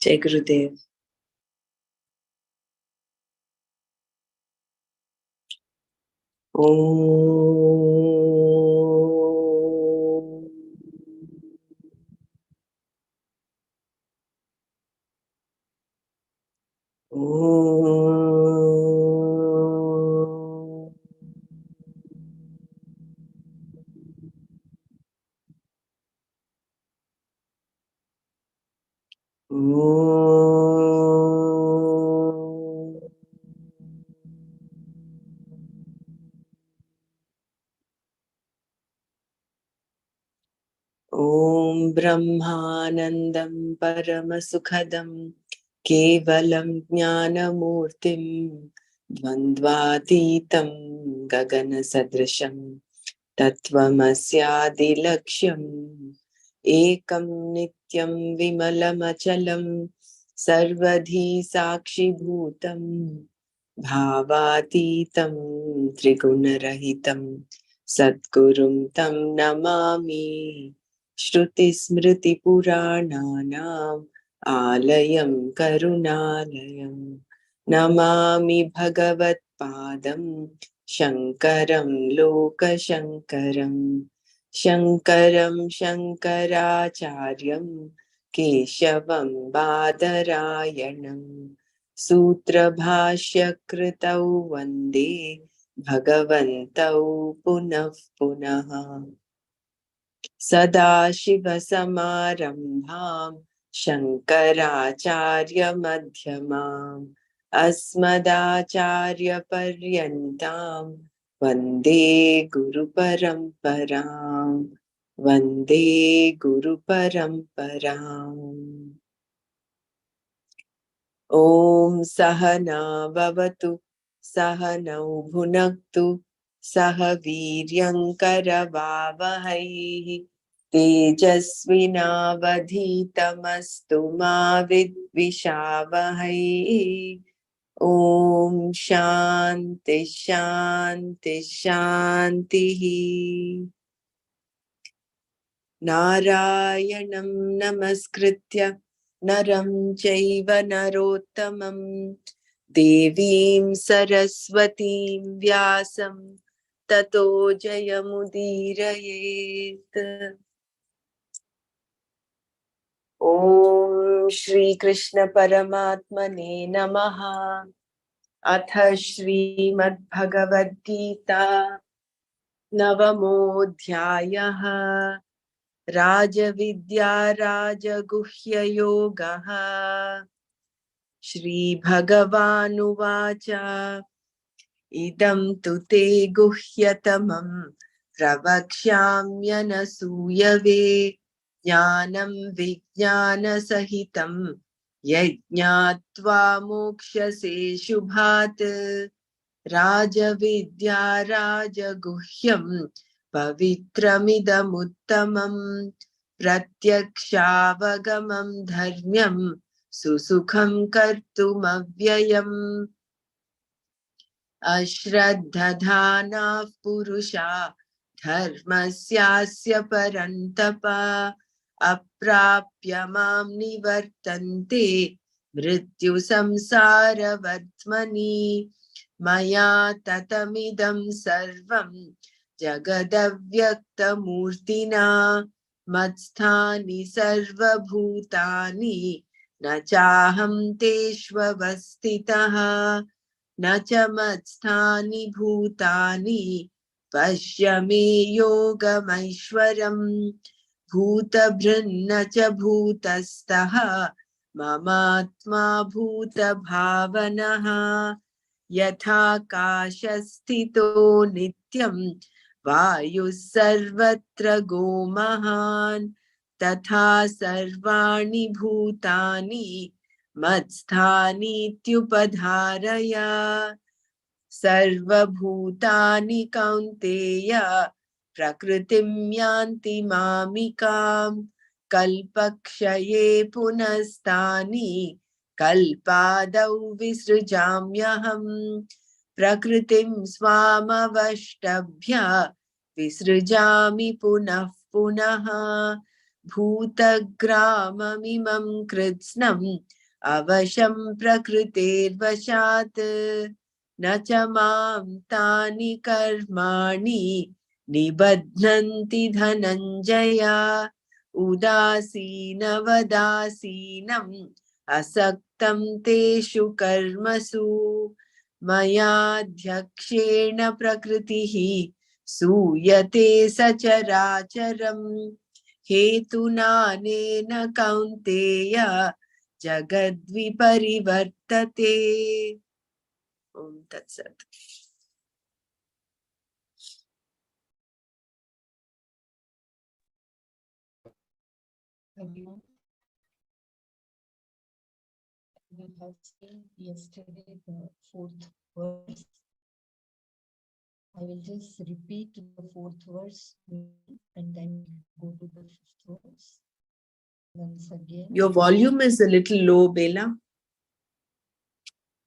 जय गुरुदेव। ॐ ब्रह्मानन्दं परमसुखदं केवलं ज्ञानमूर्तिं द्वन्द्वातीतं गगनसदृशं तत्त्वमस्यादिलक्ष्यम् एकं नित्यं विमलमचलं सर्वधी साक्षिभूतं भावातीतं त्रिगुणरहितं सद्गुरुं तं नमामि। श्रुतिस्मृतिपुराणानाम् आलयं करुणालयं नमामि भगवत्पादं शङ्करं लोकशङ्करं शङ्करं शङ्कराचार्यं केशवं बादरायणं सूत्रभाष्यकृतौ वन्दे भगवन्तौ पुनः पुनः। सदाशिवसमारम्भां शङ्कराचार्यमध्यमाम् अस्मदाचार्यपर्यन्तां वन्दे गुरुपरम्पराम् वन्दे गुरुपरम्पराम्। ॐ सहना भवतु सहनौ भुनक्तु सह वीर्यङ्करवावहै तेजस्विनावधीतमस्तु मा विद्विषावहै। ॐ शान्ति शान्ति शान्तिः। नारायणं नमस्कृत्य नरं चैव नरोत्तमं देवीं सरस्वतीं व्यासं ततो जयमुदीरयेत्। ॐ श्रीकृष्ण परमात्मने नमः। अथ श्रीमद्भगवद्गीता नवमोऽध्यायः। राजविद्या राजगुह्ययोगः। श्रीभगवानुवाच इदं तु ते गुह्यतमं प्रवक्ष्याम्यनसूयवे ज्ञानं विज्ञानसहितं यज्ञात्वा मोक्ष्यसे शुभात्। राजविद्या राजगुह्यं पवित्रमिदमुत्तमं प्रत्यक्षावगमं धर्म्यं सुसुखं कर्तुमव्ययम्। अश्रद्धधानाः पुरुषा धर्मस्यास्य परन्तप अप्राप्य मां निवर्तन्ते मृत्युसंसारवर्त्मनि। मया ततमिदं सर्वं जगदव्यक्तमूर्तिना मत्स्थानि सर्वभूतानि न चाहं तेष्वस्थितः न च मत्स्थानि भूतानि पश्य मे योगमैश्वरम्। भूतभृन्न च भूतस्थः ममात्मा भूतभावनः। यथाकाशस्थितो नित्यं वायुः सर्वत्र गोमहान् तथा सर्वाणि भूतानि मत्स्थानीत्युपधारय। सर्वभूतानि कौन्तेय प्रकृतिं यान्ति मामिकां कल्पक्षये पुनस्तानि कल्पादौ विसृजाम्यहम्। प्रकृतिं स्वामवष्टभ्य विसृजामि पुनः पुनः। भूतग्राममिमं कृत्स्नम् अवशं प्रकृतेर्वशात् न च मां तानि कर्माणि निबध्नन्ति धनञ्जय उदासीनवदासीनम् असक्तं तेषु कर्मसु मयाध्यक्षेण प्रकृतिः सूयते सचराचरम् हेतुनानेन कौन्तेय जगद्विपरिवर्तते। ओम तत्सत्। We have seen yesterday the fourth verse. I will just repeat the fourth verse and then go to the fifth verse. Once again. Your volume is a little low, Bela.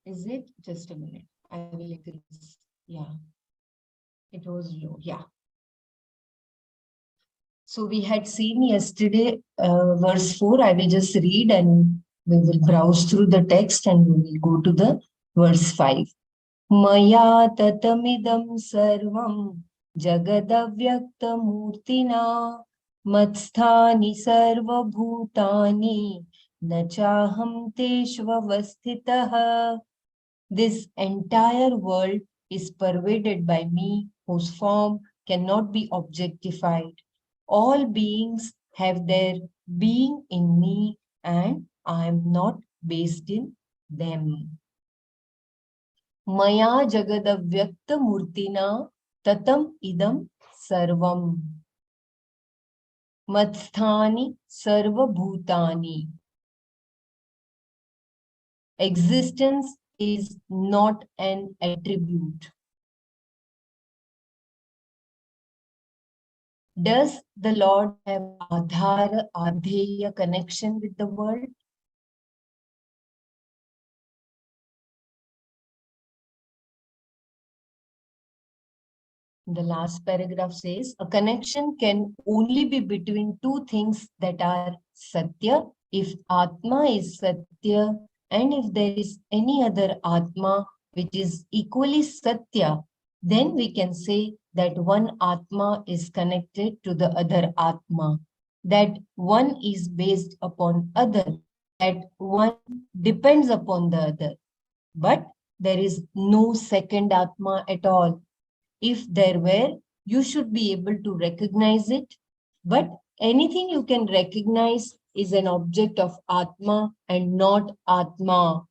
Is it? Just a minute. I will increase. Yeah. It was low. Yeah. So we had seen yesterday verse 4. I will just read and we will browse through the text and we will go to the verse 5. Maya tatamidam sarvam jagadyaktamurtina matsthani sarva bhutani nachaham teshvavasthitah. This entire world is pervaded by me, whose form cannot be objectified. All beings have their being in me, and I am not based in them. Maya jagadavyakta murtina tatam idam sarvam. Matsthani sarva bhutani. Existence is not an attribute. Does the Lord have Adhara, Adheya connection with the world? The last paragraph says, a connection can only be between two things that are Satya. If Atma is Satya, and if there is any other Atma which is equally Satya, then we can say that one Atma is connected to the other Atma, that one is based upon other, that one depends upon the other. But there is no second Atma at all. If there were, you should be able to recognize it. But anything you can recognize is an object of Atma and not Atma.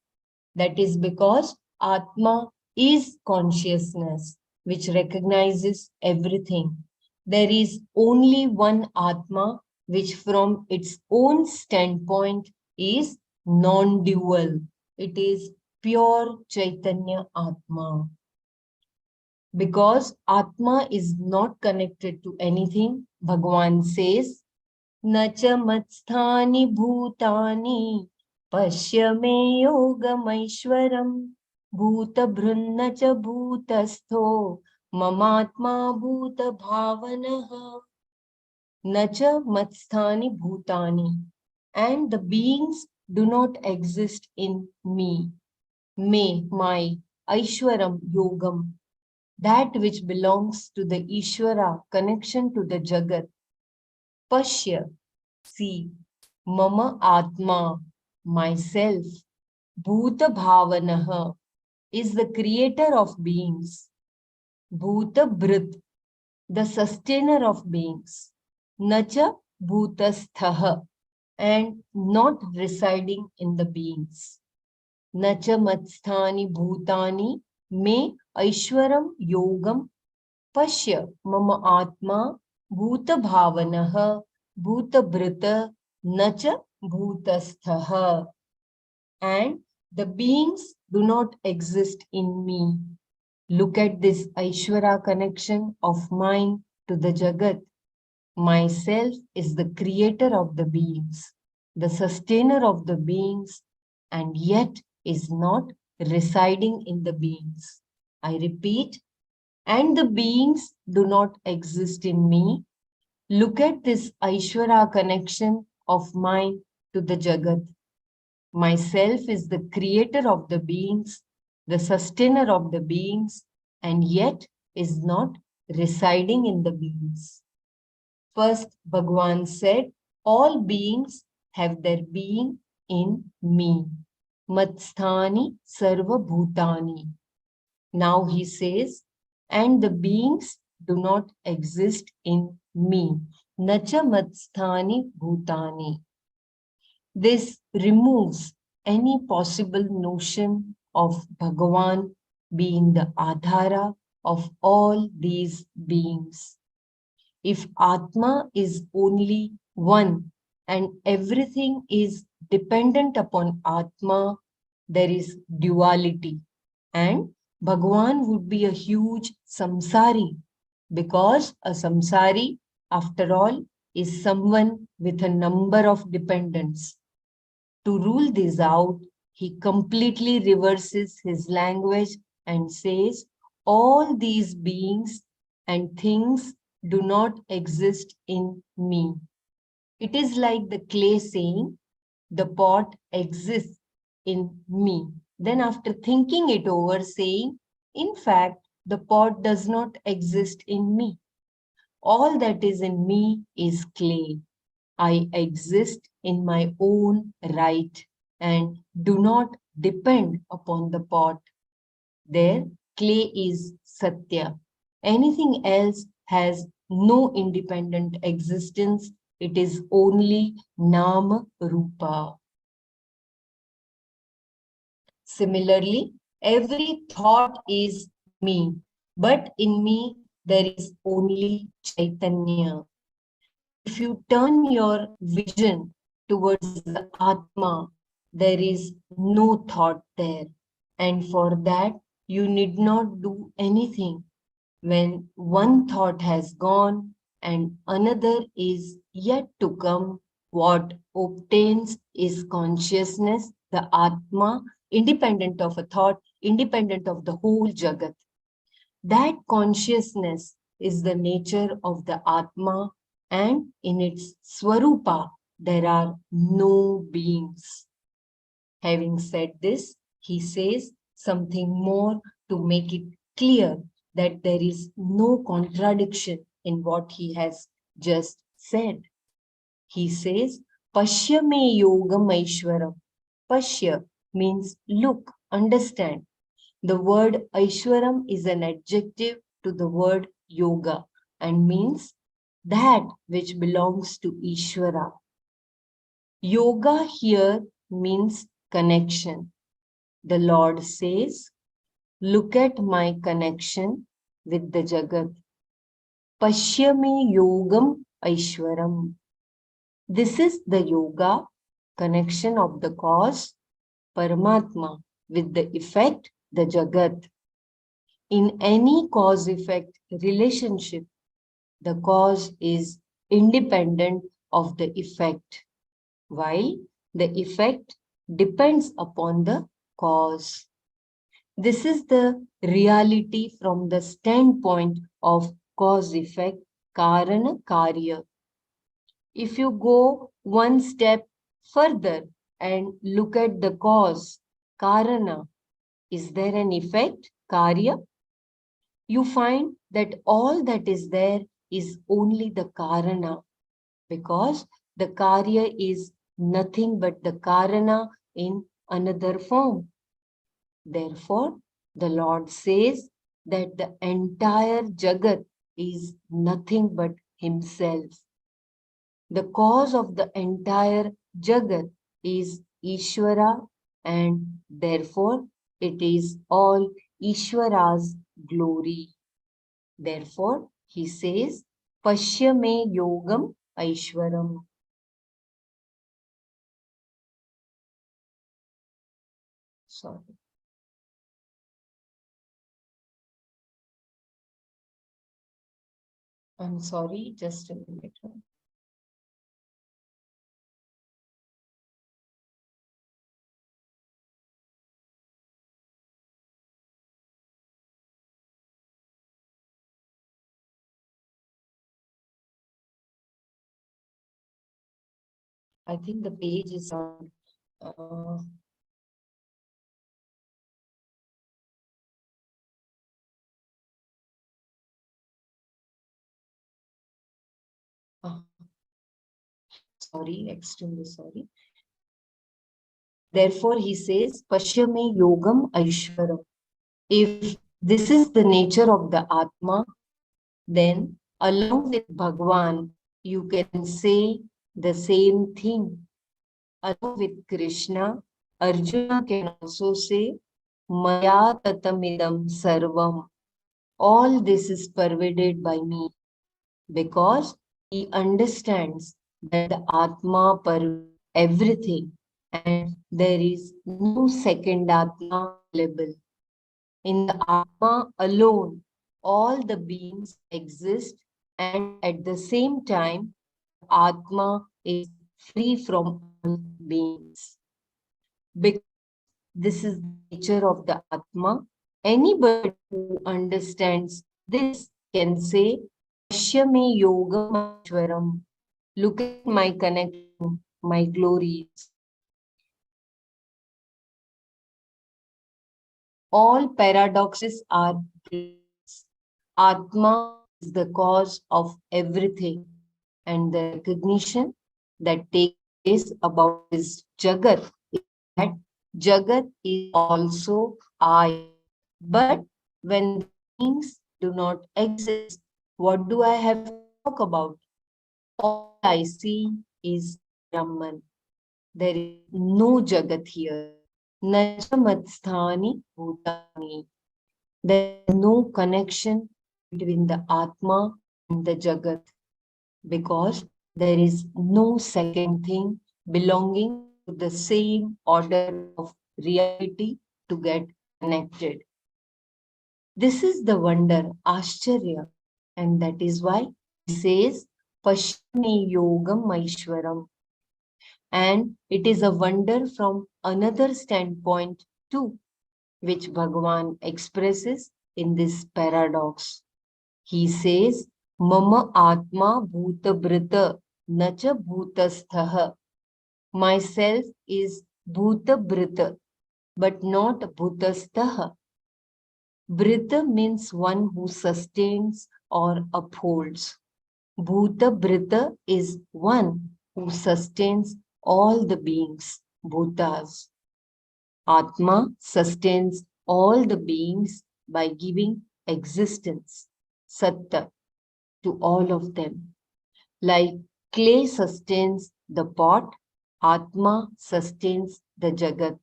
That is because Atma is consciousness, which recognizes everything. There is only one Atma, which from its own standpoint is non-dual. It is pure Chaitanya Atma. Because Atma is not connected to anything, Bhagavan says, Nacha matsthani bhutani pashya me yogamaishwaram bhuta bhrunna cha bhutastho mamatma bhuta bhavanaha. Nacha matsthani bhutani. And the beings do not exist in me. Me, my, Aishwaram, Yogam, that which belongs to the Ishvara, connection to the Jagat. Pashya, see, Mama Atma, myself, Bhuta Bhavanaha, is the creator of beings. Bhuta Bhrit, the sustainer of beings. Nacha Bhutasthaha, and not residing in the beings. Nacha Matsthani Bhutani, me Aishwaram Yogam Pashya mama atma bhuta bhavanah bhuta brita nacha bhutasthaha. And the beings do not exist in me. Look at this Aishwara connection of mine to the Jagat. Myself is the creator of the beings, the sustainer of the beings, and yet is not residing in the beings. I repeat, and the beings do not exist in me. Look at this Aishwara connection of mine to the Jagat. Myself is the creator of the beings, the sustainer of the beings, and yet is not residing in the beings. First, Bhagavan said, all beings have their being in me. Matsthani sarva bhutani. Now he says, and the beings do not exist in me. Nacha matsthani bhutani. This removes any possible notion of Bhagavan being the Adhara of all these beings. If Atma is only one and everything is dependent upon Atma, there is duality. And Bhagavan would be a huge samsari, because a samsari, after all, is someone with a number of dependents. To rule this out, he completely reverses his language and says, all these beings and things do not exist in me. It is like the clay saying, the pot exists in me. Then after thinking it over, saying, in fact, the pot does not exist in me. All that is in me is clay. I exist in my own right and do not depend upon the pot. There, clay is Satya. Anything else has no independent existence. It is only Nama Rupa. Similarly, every thought is me, but in me there is only Chaitanya. If you turn your vision towards the Atma, there is no thought there. And for that, you need not do anything. When one thought has gone and another is yet to come, what obtains is consciousness, the Atma, independent of a thought, independent of the whole Jagat. That consciousness is the nature of the Atma, and in its Swarupa, there are no beings. Having said this, he says something more to make it clear that there is no contradiction in what he has just said. He says, Pashya me yogam aishwaram. Pashya means look, understand. The word Aishwaram is an adjective to the word yoga and means that which belongs to Ishvara. Yoga here means connection. The Lord says, look at my connection with the Jagat. Pashyami yogam Aishwaram. This is the yoga, connection of the cause, Paramatma, with the effect, the Jagat. In any cause-effect relationship, the cause is independent of the effect, while the effect depends upon the cause. This is the reality from the standpoint of cause-effect, Karana Karya. If you go one step further and look at the cause, Karana, is there an effect, Karya? You find that all that is there is only the Karana, because the Karya is nothing but the Karana in another form. Therefore, the Lord says that the entire Jagat is nothing but Himself. The cause of the entire Jagat is Ishvara, and therefore it is all Ishvara's glory. Therefore, he says, Pashya me yogam Aishwaram. Sorry. I'm sorry, just a minute. I think the page is on. Uh, uh, sorry, extremely sorry. Therefore, he says, Pashyame yogam aishwaram. If this is the nature of the Atma, then along with Bhagwan, you can say the same thing. Along with Krishna, Arjuna can also say, Maya tatamidam sarvam. All this is pervaded by me, because he understands that the Atma pervades everything and there is no second Atma available. In the Atma alone, all the beings exist, and at the same time, the Atma is free from all beings. Because this is the nature of the Atma, anybody who understands this can say, Pashyame yogam aishwaram. Look at my connection, my glories. All paradoxes are beliefs. Atma is the cause of everything, and the recognition that takes place about this Jagat is that Jagat is also I. But when the beings do not exist, what do I have to talk about? All I see is Brahman. There is no Jagat here. Nacha matsthani bhutani. There is no connection between the Atma and the Jagat, because there is no second thing belonging to the same order of reality to get connected. This is the wonder, Ashcharya, and that is why he says, Pashyami Yogam Aishwaram. And it is a wonder from another standpoint too, which Bhagavan expresses in this paradox. He says, Mama Atma Bhuta Brita Nacha Bhutasthaha. Myself is Bhuta Brita, but not Bhutasthaha. Brita means one who sustains or upholds. Bhuta Brita is one who sustains all the beings, Bhutas. Atma sustains all the beings by giving existence, Satta, to all of them. Like clay sustains the pot, Atma sustains the Jagat.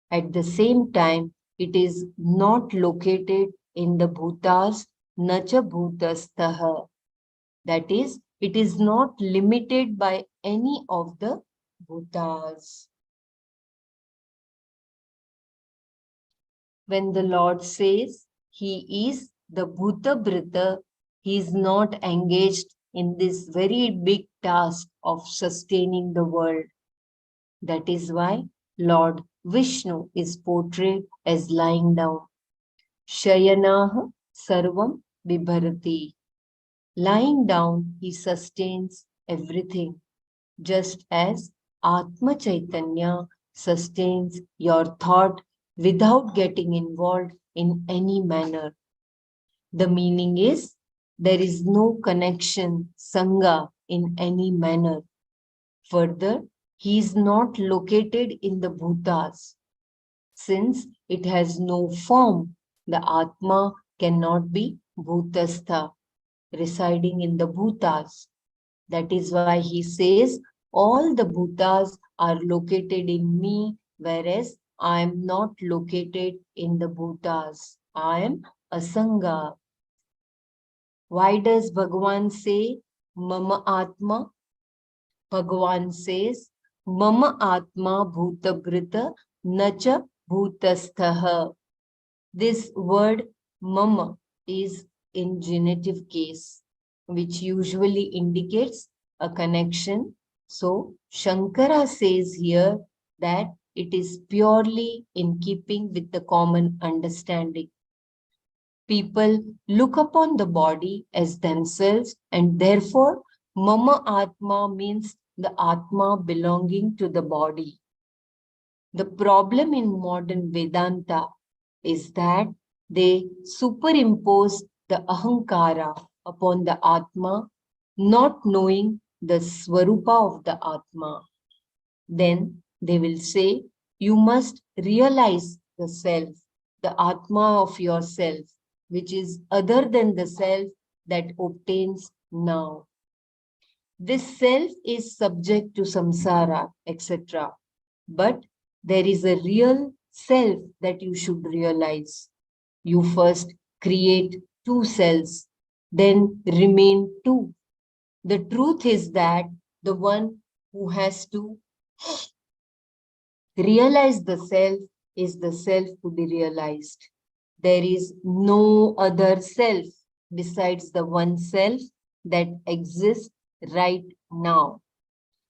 At the same time, it is not located in the Bhutas, Nacha Bhutastaha. That is, it is not limited by any of the Bhutas. When the Lord says he is the Bhuta Brita, he is not engaged in this very big task of sustaining the world. That is why Lord Vishnu is portrayed as lying down. Shayanah Sarvam Bibharati. Lying down, he sustains everything, just as Atma Chaitanya sustains your thought without getting involved in any manner. The meaning is, there is no connection, Sangha, in any manner. Further, he is not located in the Bhutas. Since it has no form, the Atma cannot be Bhutastha, residing in the Bhutas. That is why he says, all the Bhutas are located in me, whereas I am not located in the Bhutas. I am Asanga. Why does Bhagavan say, Mama Atma? Bhagavan says, Mama Atma Bhutabrita Nacha Bhutasthaha. This word Mama is in genitive case, which usually indicates a connection. So Shankara says here that it is purely in keeping with the common understanding. People look upon the body as themselves, and therefore Mama Atma means the Atma belonging to the body. The problem in modern Vedanta is that they superimpose the Ahankara upon the Atma, not knowing the Swarupa of the Atma. Then they will say, you must realize the self, the Atma of yourself, which is other than the self that obtains now. This self is subject to samsara, etc. But there is a real self that you should realize. You first create two selves, then remain two. The truth is that the one who has to realize the self is the self to be realized. There is no other self besides the one self that exists right now.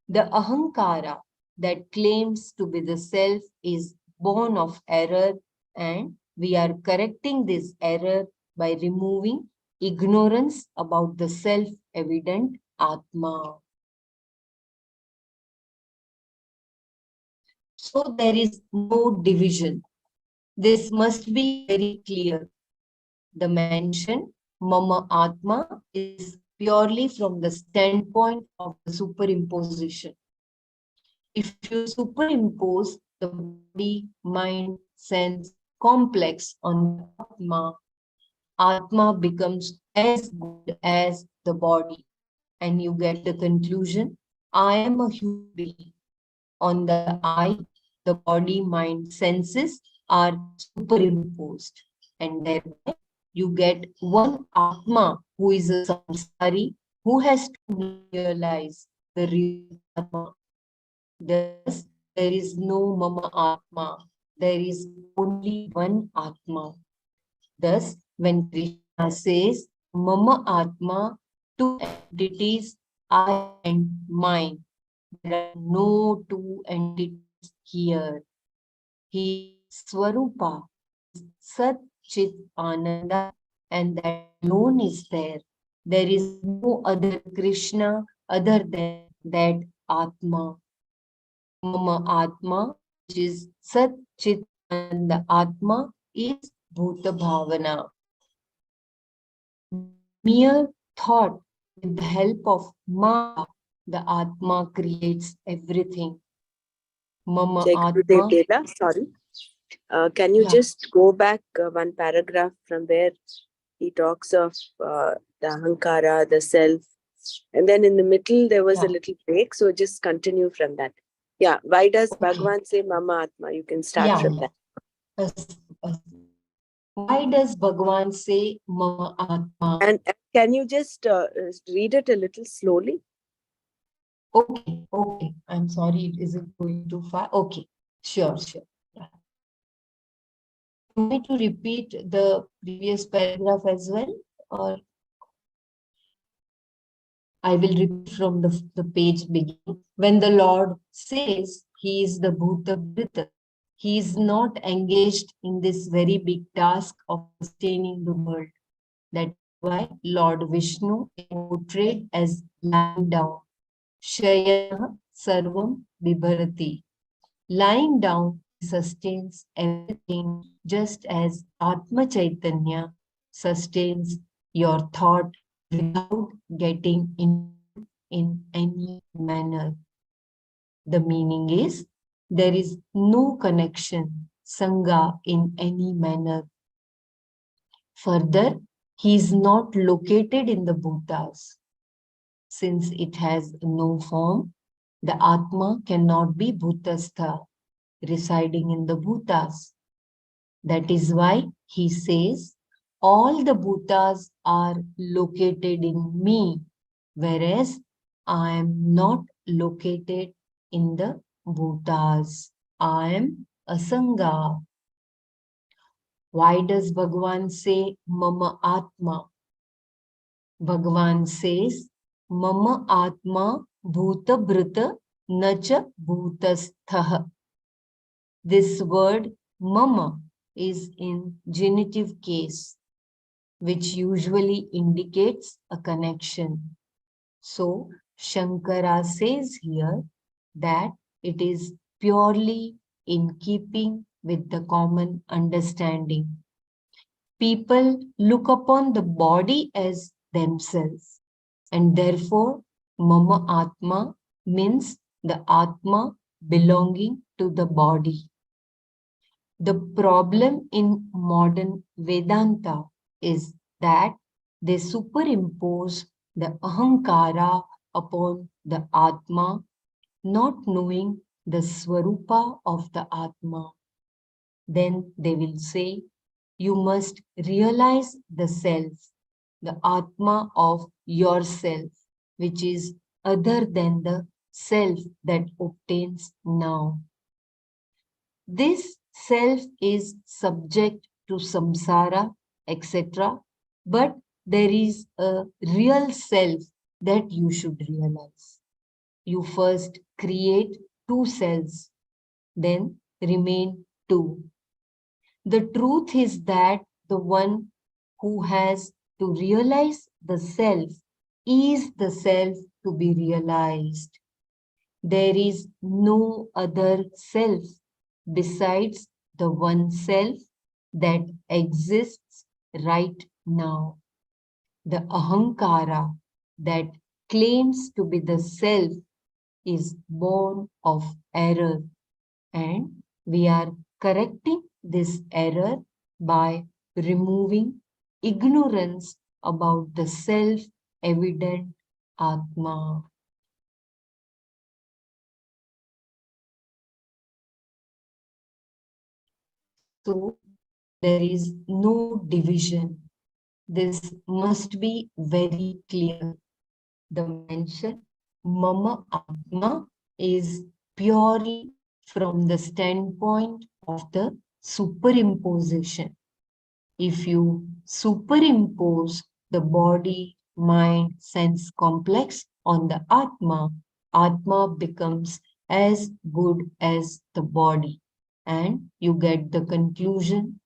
The ahankara that claims to be the self is born of error, and we are correcting this error by removing ignorance about the self-evident Atma. So there is no division. This must be very clear. The mention Mama Atma is purely from the standpoint of the superimposition. If you superimpose the body, mind, sense complex on the Atma, Atma becomes as good as the body, and you get the conclusion, I am a human being. On the I, the body, mind, senses are superimposed, and thereby you get one Atma who is a samsari, who has to realize the real Atma. Thus, there is no Mama Atma, there is only one Atma. Thus, when Krishna says Mama Atma, two entities, I and mine, there are no two entities here. His Swarupa is Sat Chit Ananda, and that alone is there. There is no other Krishna other than that Atma. Mama Atma, which is Sat Chit Ananda Atma, is Bhuta Bhavana. By mere thought, with the help of Maya, the Atma creates everything. Mama Gurudev Atma. Bela, sorry. Can you just go back one paragraph from where he talks of the Ahankara, the self, and then in the middle there was a little break, so just continue from that. Yeah, why does Bhagavan say Mama Atma? You can start from that. Why does Bhagavan say Mama Atma? And can you just read it a little slowly? Okay. I'm sorry, is it going too far? Okay, sure. Yeah. You want me to repeat the previous paragraph as well, or I will repeat from the page beginning. When the Lord says he is the Bhuta Brita, he is not engaged in this very big task of sustaining the world. That is why Lord Vishnu is portrayed as lying down. Shayana Sarvam Vibharati. Lying down, he sustains everything just as Atma Chaitanya sustains your thought without getting in any manner. The meaning is there is no connection, Sangha, in any manner. Further, he is not located in the Bhutas. Since it has no form, the Atma cannot be Bhutastha, residing in the Bhutas. That is why he says, all the Bhutas are located in me, whereas I am not located in the Bhutas. I am Asanga. Why does Bhagavan say Mama Atma? Bhagavan says, Mama Atma Bhuta Brita Nacha Bhutastha. This word Mama is in genitive case, which usually indicates a connection. So, Shankara says here that it is purely in keeping with the common understanding. People look upon the body as themselves, and therefore Mama Atma means the Atma belonging to the body. The problem in modern Vedanta is that they superimpose the Ahankara upon the Atma, not knowing the Swarupa of the Atma. Then they will say, you must realize the self, the Atma of yourself, which is other than the self that obtains now. This self is subject to samsara, etc. But there is a real self that you should realize. You first create two selves, then remain two. The truth is that the one who has to realize the self is the self to be realized. There is no other self besides the one self that exists right now. The ahankara that claims to be the self is born of error, and we are correcting this error by removing ignorance about the self-evident Atma. So there is no division. This must be very clear. The mention Mama Atma is purely from the standpoint of the superimposition. If you superimpose the body, mind, sense complex on the Atma becomes as good as the body. And you get the conclusion,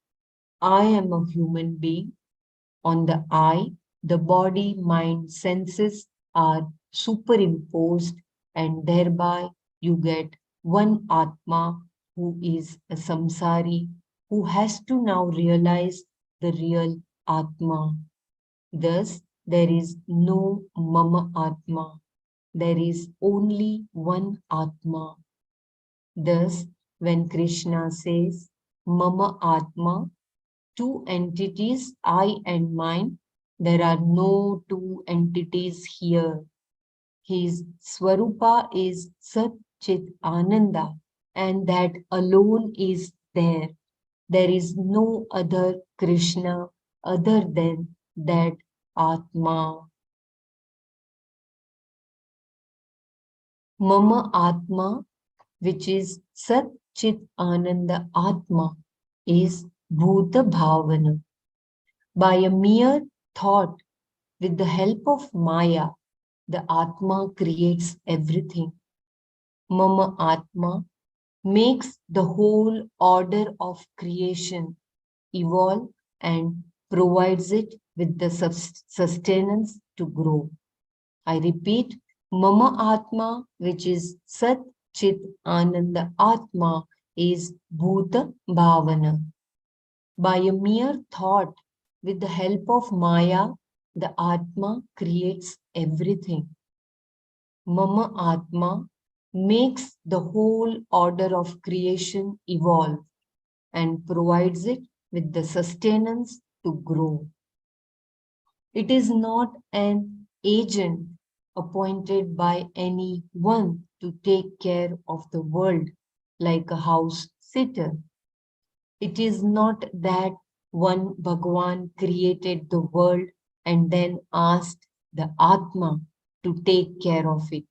I am a human being. On the I, the body, mind, senses are superimposed, and thereby you get one Atma who is a samsari, who has to now realize the real Atma. Thus, there is no Mama Atma. There is only one Atma. Thus, when Krishna says Mama Atma, two entities, I and mine, there are no two entities here. His Swarupa is Sat Chit Ananda, and that alone is there. There is no other Krishna other than that Atma. Mama Atma, which is Sat Chit Ananda Atma, is Bhuta Bhavana. By a mere thought, with the help of Maya, the Atma creates everything. Mama Atma makes the whole order of creation evolve and provides it with the sustenance to grow. I repeat, Mama Atma, which is Sat Chit Ananda Atma, is Bhuta Bhavana. By a mere thought, with the help of Maya, the Atma creates everything. Mama Atma makes the whole order of creation evolve and provides it with the sustenance to grow. It is not an agent appointed by any one to take care of the world like a house sitter. It is not that one Bhagwan created the world and then asked the Atma to take care of it.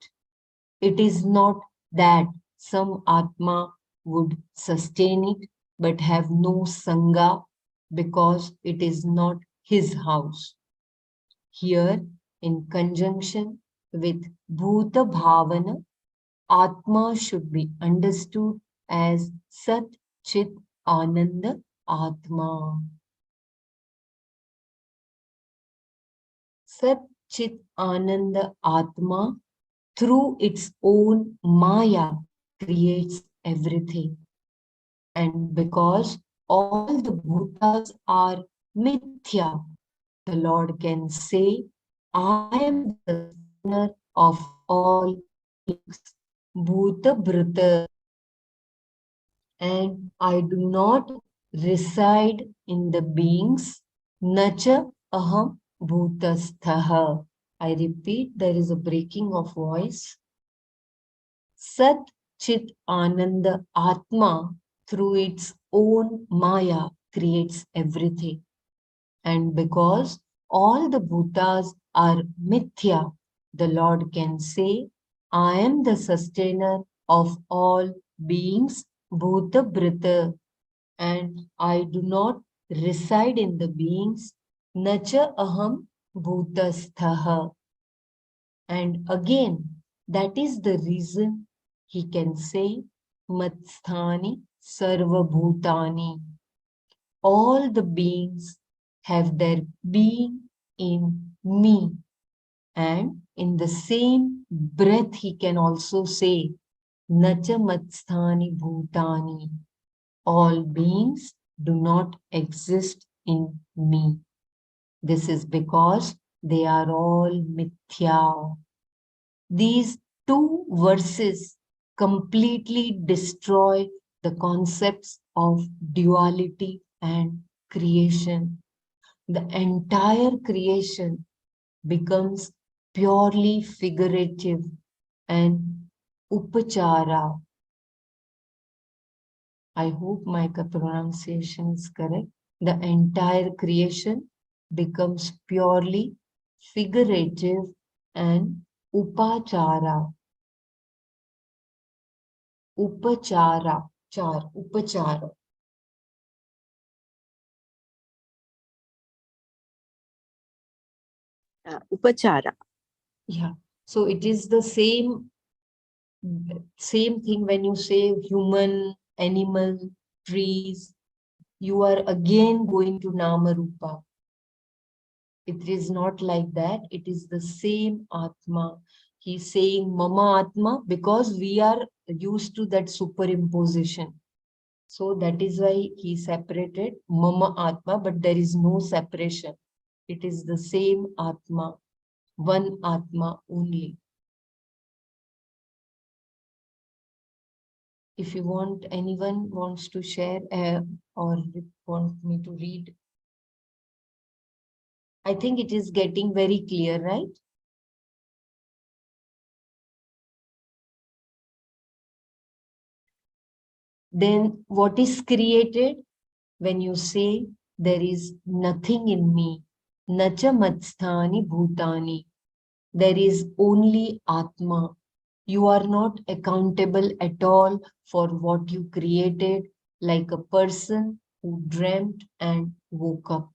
It is not that some Atma would sustain it but have no Sangha because it is not his house. Here, in conjunction with Bhuta Bhavana, Atma should be understood as Sat Chit Ananda Atma. Sat Chit Ananda Atma through its own Maya, creates everything. And because all the bhutas are mithya, the Lord can say, I am the sustainer of all beings, bhuta brita, and I do not reside in the beings, nacha aham bhutasthaha. I repeat, there is a breaking of voice. Sat Chit Ananda Atma, through its own Maya, creates everything. And because all the bhutas are mithya, the Lord can say, I am the sustainer of all beings, bhuta brita, and I do not reside in the beings, nacha aham bhutasthaha. And again, that is the reason he can say, Matsthani sarva bhutani. All the beings have their being in me. And in the same breath, he can also say, Nacha Matsthani bhutani. All beings do not exist in me. This is because they are all mithya. These two verses completely destroy the concepts of duality and creation. The entire creation becomes purely figurative and upachara. I hope my pronunciation is correct. The entire creation becomes purely figurative and upachara. Upachara. Upachara. Yeah. So it is the same thing when you say human, animal, trees, you are again going to Nama Rupa. It is not like that. It is the same Atma. He's saying Mama Atma because we are used to that superimposition. So that is why he separated Mama Atma, but there is no separation. It is the same Atma, one Atma only. If you want, anyone wants to share or want me to read, I think it is getting very clear, right? Then what is created? When you say there is nothing in me, nacha matsthani bhutani, there is only Atma. You are not accountable at all for what you created, like a person who dreamt and woke up.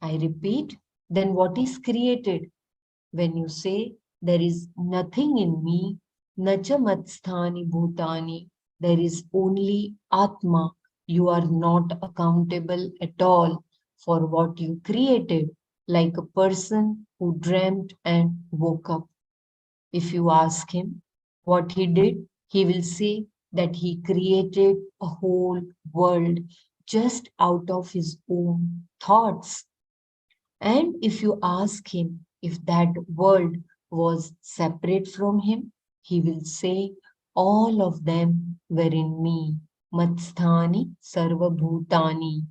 I repeat, then what is created? When you say there is nothing in me, nacha matsthani bhutani, there is only Atma. You are not accountable at all for what you created, like a person who dreamt and woke up. If you ask him what he did, he will say that he created a whole world just out of his own thoughts. And if you ask him if that world was separate from him, he will say, all of them were in me. Matsthani sarva bhutani.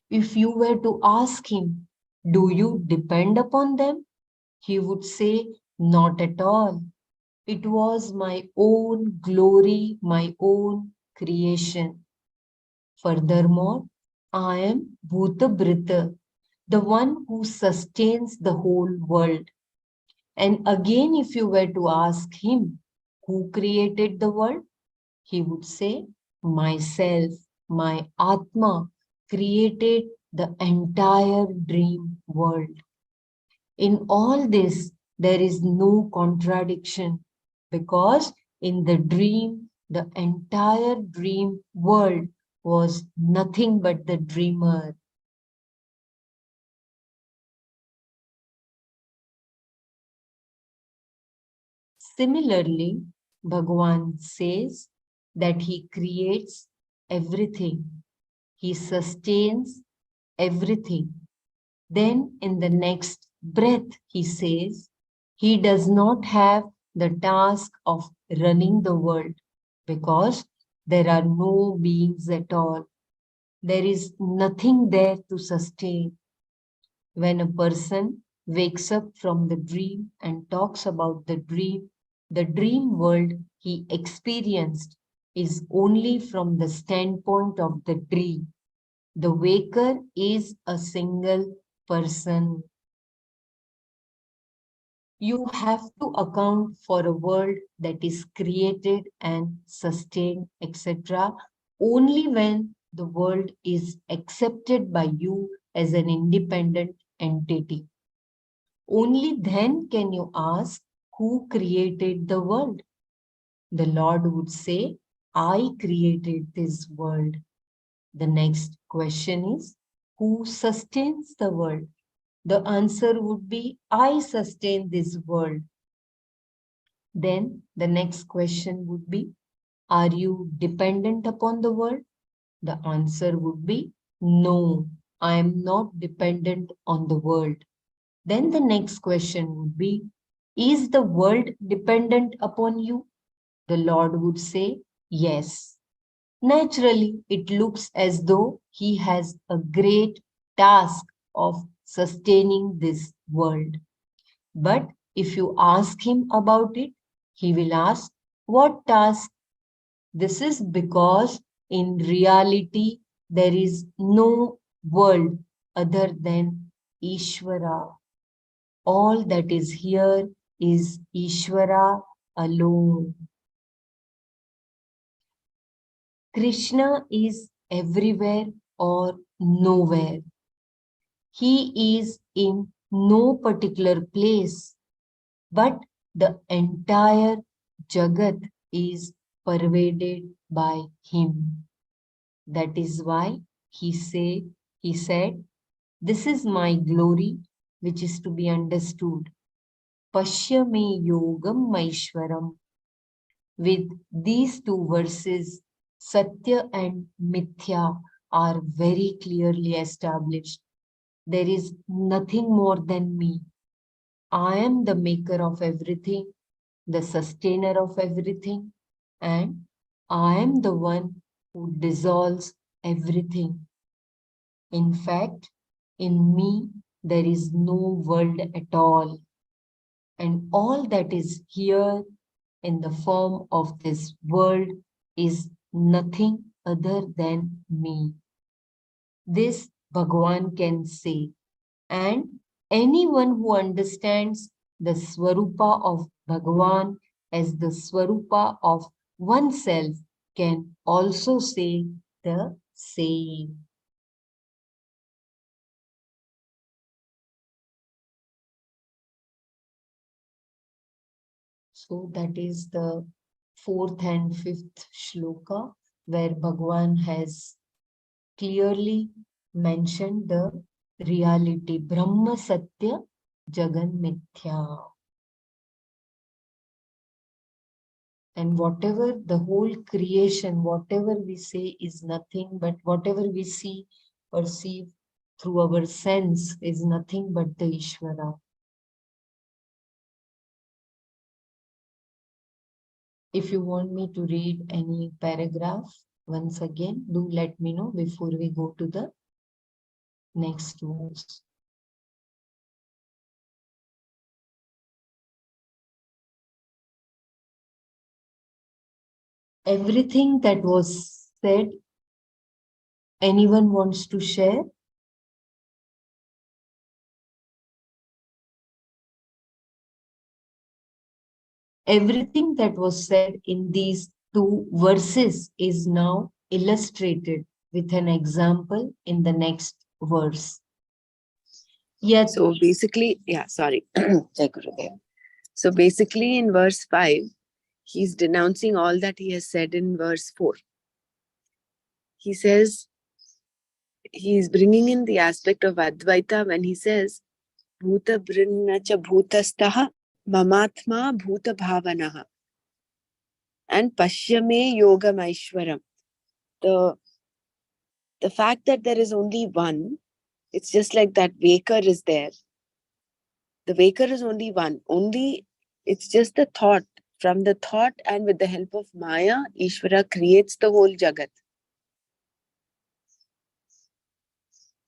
If you were to ask him, do you depend upon them? He would say, not at all. It was my own glory, my own creation. Furthermore, I am Bhuta the one who sustains the whole world. And again, if you were to ask him who created the world, he would say, myself, my Atma created the entire dream world. In all this, there is no contradiction because in the dream, the entire dream world was nothing but the dreamer. Similarly, Bhagavan says that he creates everything, he sustains everything. Then in the next breath, he says, he does not have the task of running the world because there are no beings at all. There is nothing there to sustain. When a person wakes up from the dream and talks about the dream world he experienced is only from the standpoint of the dream. The waker is a single person. You have to account for a world that is created and sustained, etc., only when the world is accepted by you as an independent entity. Only then can you ask who created the world. The Lord would say, I created this world. The next question is, who sustains the world? The answer would be, I sustain this world. Then the next question would be, are you dependent upon the world? The answer would be, no, I am not dependent on the world. Then the next question would be, is the world dependent upon you? The Lord would say, yes. Naturally, it looks as though he has a great task of sustaining this world. But if you ask him about it, he will ask, what task? This is because in reality, there is no world other than Ishvara. All that is here is Ishvara alone. Krishna is everywhere or nowhere. He is in no particular place, but the entire Jagat is pervaded by him. That is why he said, this is my glory, which is to be understood. Pashya me yogam maishwaram. With these two verses, Satya and Mithya are very clearly established. There is nothing more than me. I am the maker of everything, the sustainer of everything, and I am the one who dissolves everything. In fact, in me, there is no world at all. And all that is here in the form of this world is nothing other than me. This Bhagavan can say, and anyone who understands the Swarupa of Bhagavan as the Swarupa of oneself can also say the same. So that is the fourth and fifth shloka where Bhagavan has clearly mentioned the reality. Brahma Satya Jagan Mithya. And whatever the whole creation, whatever we say is nothing, but whatever we see, perceive through our sense is nothing but the Ishvara. If you want me to read any paragraph, once again, do let me know before we go to the next verse. Everything that was said, anyone wants to share? Everything that was said in these two verses is now illustrated with an example in the next verse. Yet, So basically, yeah, sorry. Jai Gurudev. So basically, in verse 5, he's denouncing all that he has said in verse 4. He says, he's bringing in the aspect of Advaita when he says, Bhuta Brinna cha Bhutastaha mamatma bhuta bhavanaha and pashyame yogam aishwaram. The fact that there is only one, it's just like that waker is there. The waker is only one. Only it's just the thought. From the thought and with the help of Maya, Ishvara creates the whole Jagat.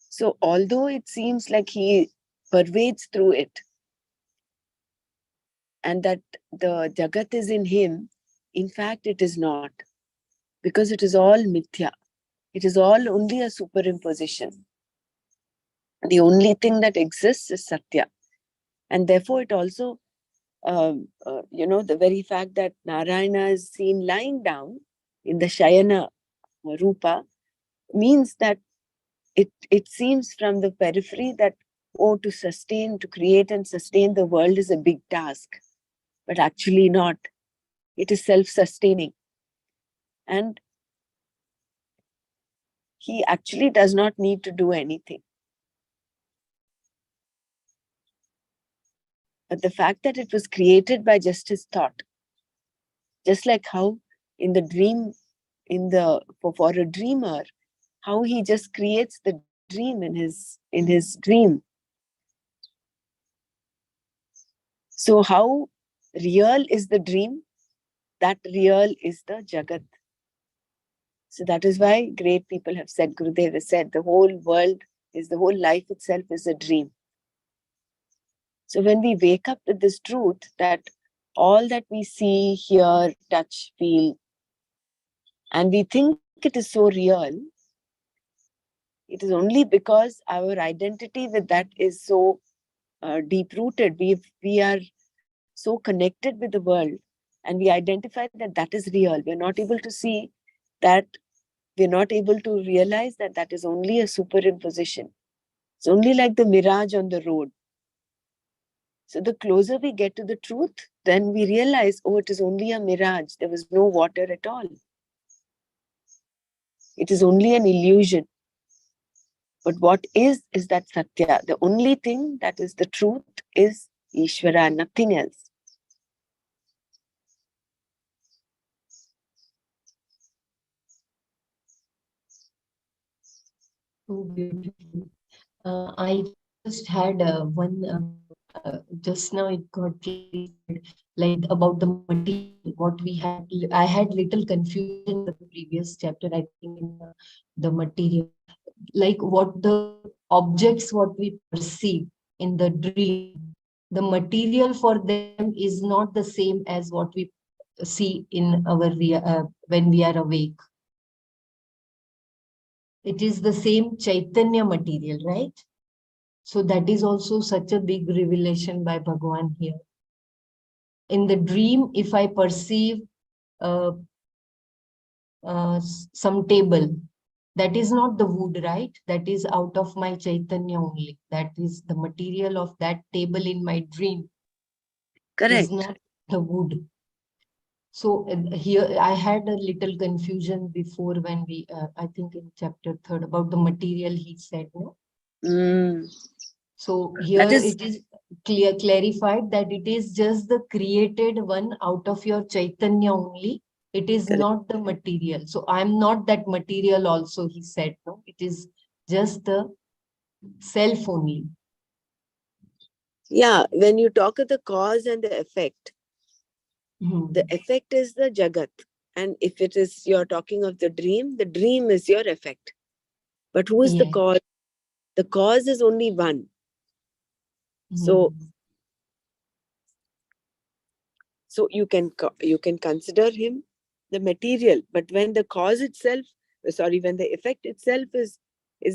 So although it seems like he pervades through it and that the Jagat is in him, in fact it is not. Because it is all mithya. It is all only a superimposition. The only thing that exists is Satya. And therefore it also, the very fact that Narayana is seen lying down in the Shayana Rupa means that it seems from the periphery that, oh, to create and sustain the world is a big task. But actually not. It is self-sustaining. And he actually does not need to do anything. But the fact that it was created by just his thought, just like how in the dream, for a dreamer, how he just creates the dream in his dream. So how real is the dream? That real is the Jagat. So that is why great people have said, Gurudev has said, the whole life itself is a dream. So when we wake up with this truth that all that we see, hear, touch, feel, and we think it is so real, it is only because our identity with that is so deep-rooted. We are so connected with the world and we identify that is real. We are not able to see that, we are not able to realize that that is only a superimposition. It's only like the mirage on the road. So the closer we get to the truth, then we realize, oh, it is only a mirage. There was no water at all. It is only an illusion. But what is that Satya? The only thing that is the truth is Ishvara, nothing else. So beautiful. I just had just now it got clarified, like about the material, what we had. I had little confusion in the previous chapter, I think, in the material. Like what the objects, what we perceive in the dream, the material for them is not the same as what we see in our when we are awake. It is the same Chaitanya material, right? So that is also such a big revelation by Bhagavan here. In the dream, if I perceive uh, some table, that is not the wood, right? That is out of my Chaitanya only. That is the material of that table in my dream. Is Correct. not the wood. So here I had a little confusion before when we, I think in chapter 3 about the material he said, no? Mm. So That here is it is clarified that it is just the created one out of your Chaitanya only. It is correct. not the material. So I'm not that material also, he said. No, it is just the self only. Yeah, when you talk of the cause and the effect, Hmm. the effect is the Jagat. And if it is you're talking of the dream is your effect. But who is the Yeah. cause? The cause is only one. So Hmm. so you can consider him the material, but when the cause itself, when the effect itself is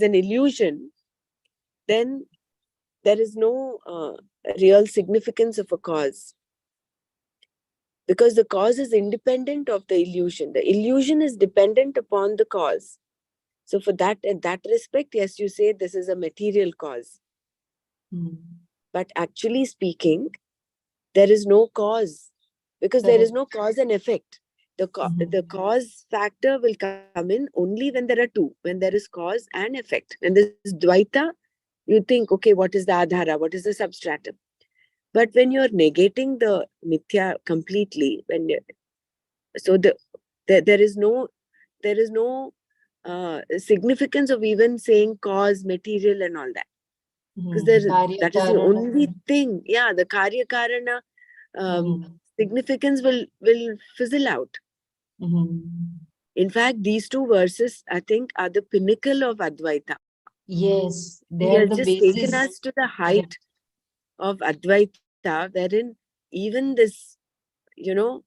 an illusion, then there is no real significance of a cause, because the cause is independent of the illusion. The illusion is dependent upon the cause. So for that, in that respect, yes, you say this is a material cause, Hmm. but actually speaking, there is no cause, because there is Correct. no cause and effect. The Hmm. cause factor will come in only when there are two, when there is cause and effect. When there is Dvaita, you think, okay, what is the Adhara? What is the substratum? But when you're negating the mithya completely, there is no significance of even saying cause, material, and all that, because Karya that is the Karana. only thing. Yeah, the karya karana significance will fizzle out. In fact, these two verses, I think, are the pinnacle of Advaita. Yes, He they are has the just taken basis. us to the height of Advaita, wherein even this, the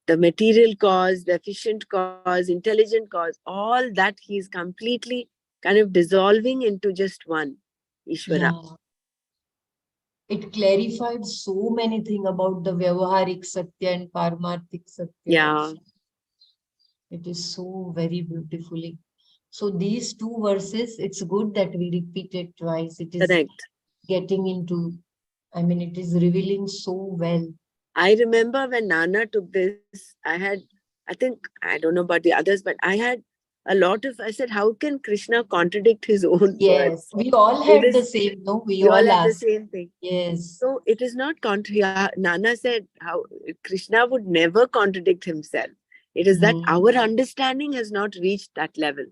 material cause, the efficient cause, intelligent cause, all that he's completely kind of dissolving into just one, Ishvara. Yeah. It clarified so many things about the Vyavaharik Satya and Paramarthik Satya. Yeah. It is so very beautifully. So these two verses, it's good that we repeat it twice. It is Correct. getting into, it is revealing so well. I remember when Nana took this, I think, I don't know about the others, but I had I said, how can Krishna contradict his own Yes, words? we all had the same, no? We We all all had the asked. same thing. Yes. So it is not Nana said how Krishna would never contradict himself. It is that our understanding has not reached that level.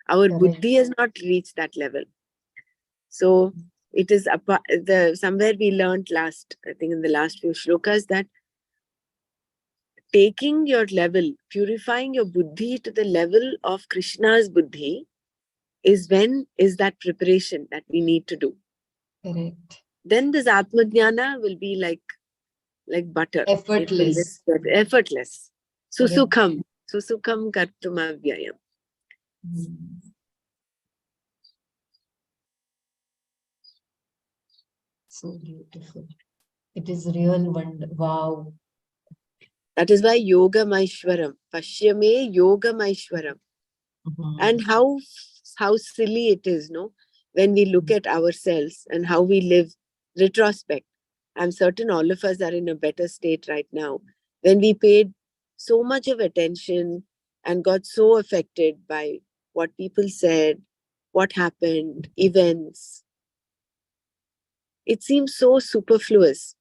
Our buddhi has not reached that level. So it is somewhere we learned I think in the last few shlokas, that taking your level, purifying your buddhi to the level of Krishna's buddhi is that preparation that we need to do. Correct. Then this Atmajnana will be like butter. Effortless. Effortless. Susukham kartumavyayam. So beautiful. It is real wonder. Wow. That is why yoga maishwaram. Pashyame yoga maishwaram. And how silly it is, no? When we look at ourselves and how we live retrospect. I'm certain all of us are in a better state right now. When we paid so much of attention and got so affected by what people said, what happened, events, it seems so superfluous.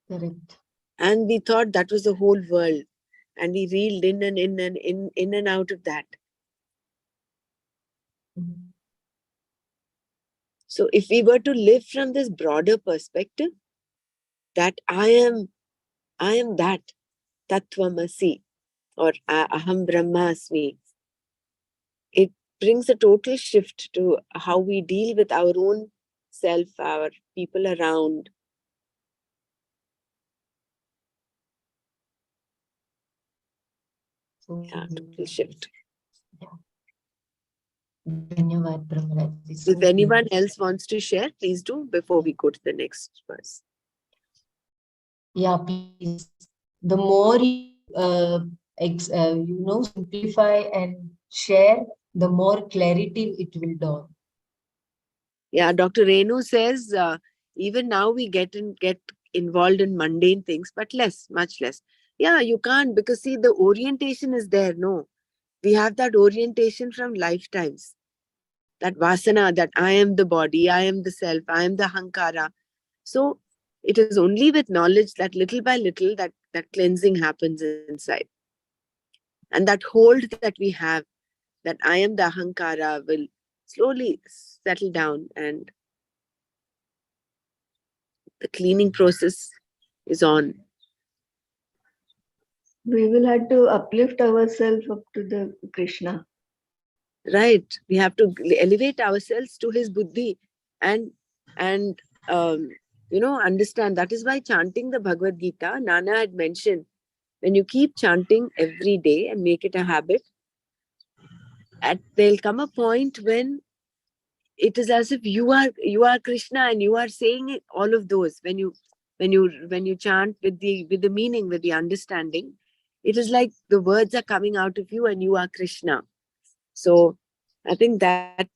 Correct. And we thought that was the whole world. And we reeled in and out of that. So if we were to live from this broader perspective, that I am that Tattvamasi, or Aham Brahmasmi, it brings a total shift to how we deal with our own self, our people around. Yeah, total shift. If anyone else wants to share, please do before we go to the next verse. Yeah, please. The more you simplify and share, the more clarity it will dawn. Yeah, Dr. Renu says, even now we get involved in mundane things, but much less. Yeah, you can't, because see, the orientation is there. No, we have that orientation from lifetimes. That vasana, that I am the body, I am the self, I am the hankara. So it is only with knowledge that little by little that cleansing happens inside. And that hold that we have, that I am the ahankara, will slowly settle down, and the cleaning process is on. We will have to uplift ourselves up to the Krishna. Right. We have to elevate ourselves to his buddhi and understand. That is why chanting the Bhagavad Gita, Nana had mentioned, when you keep chanting every day and make it a habit, there'll come a point when it is as if you are Krishna, and you are saying it, all of those. When you chant with the meaning, with the understanding, it is like the words are coming out of you and you are Krishna. So I think that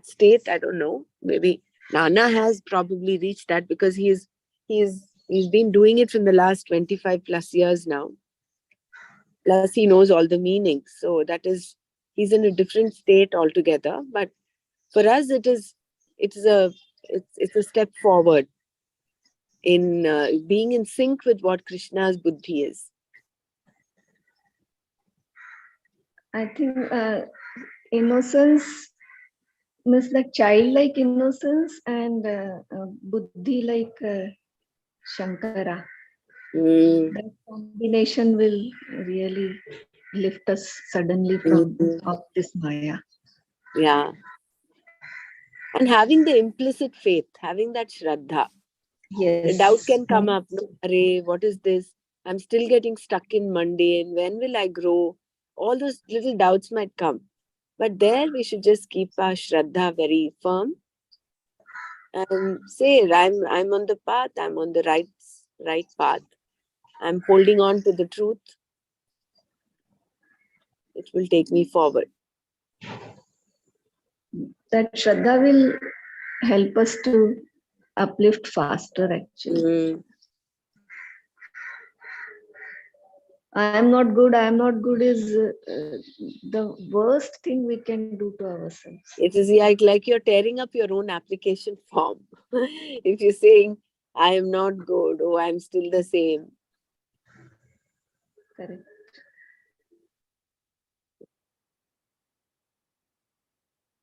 state, I don't know, maybe Nana has probably reached that, because he's been doing it from the last 25 plus years now. Plus he knows all the meanings. So that is, he's in a different state altogether. But For us, it's a step forward in being in sync with what Krishna's buddhi is. I think innocence means like childlike innocence and buddhi like Shankara. Mm. That combination will really lift us suddenly from of this Maya. Yeah. And having the implicit faith, having that shraddha. Yes. Doubt can come up. No, Array, what is this? I'm still getting stuck in mundane. When will I grow? All those little doubts might come. But there we should just keep our shraddha very firm and say, I'm on the path, I'm on the right path. I'm holding on to the truth. It will take me forward. That Shraddha will help us to uplift faster actually. Mm. I am not good is the worst thing we can do to ourselves. It is like you're tearing up your own application form. If you're saying, I am not good, oh, I'm still the same. Correct.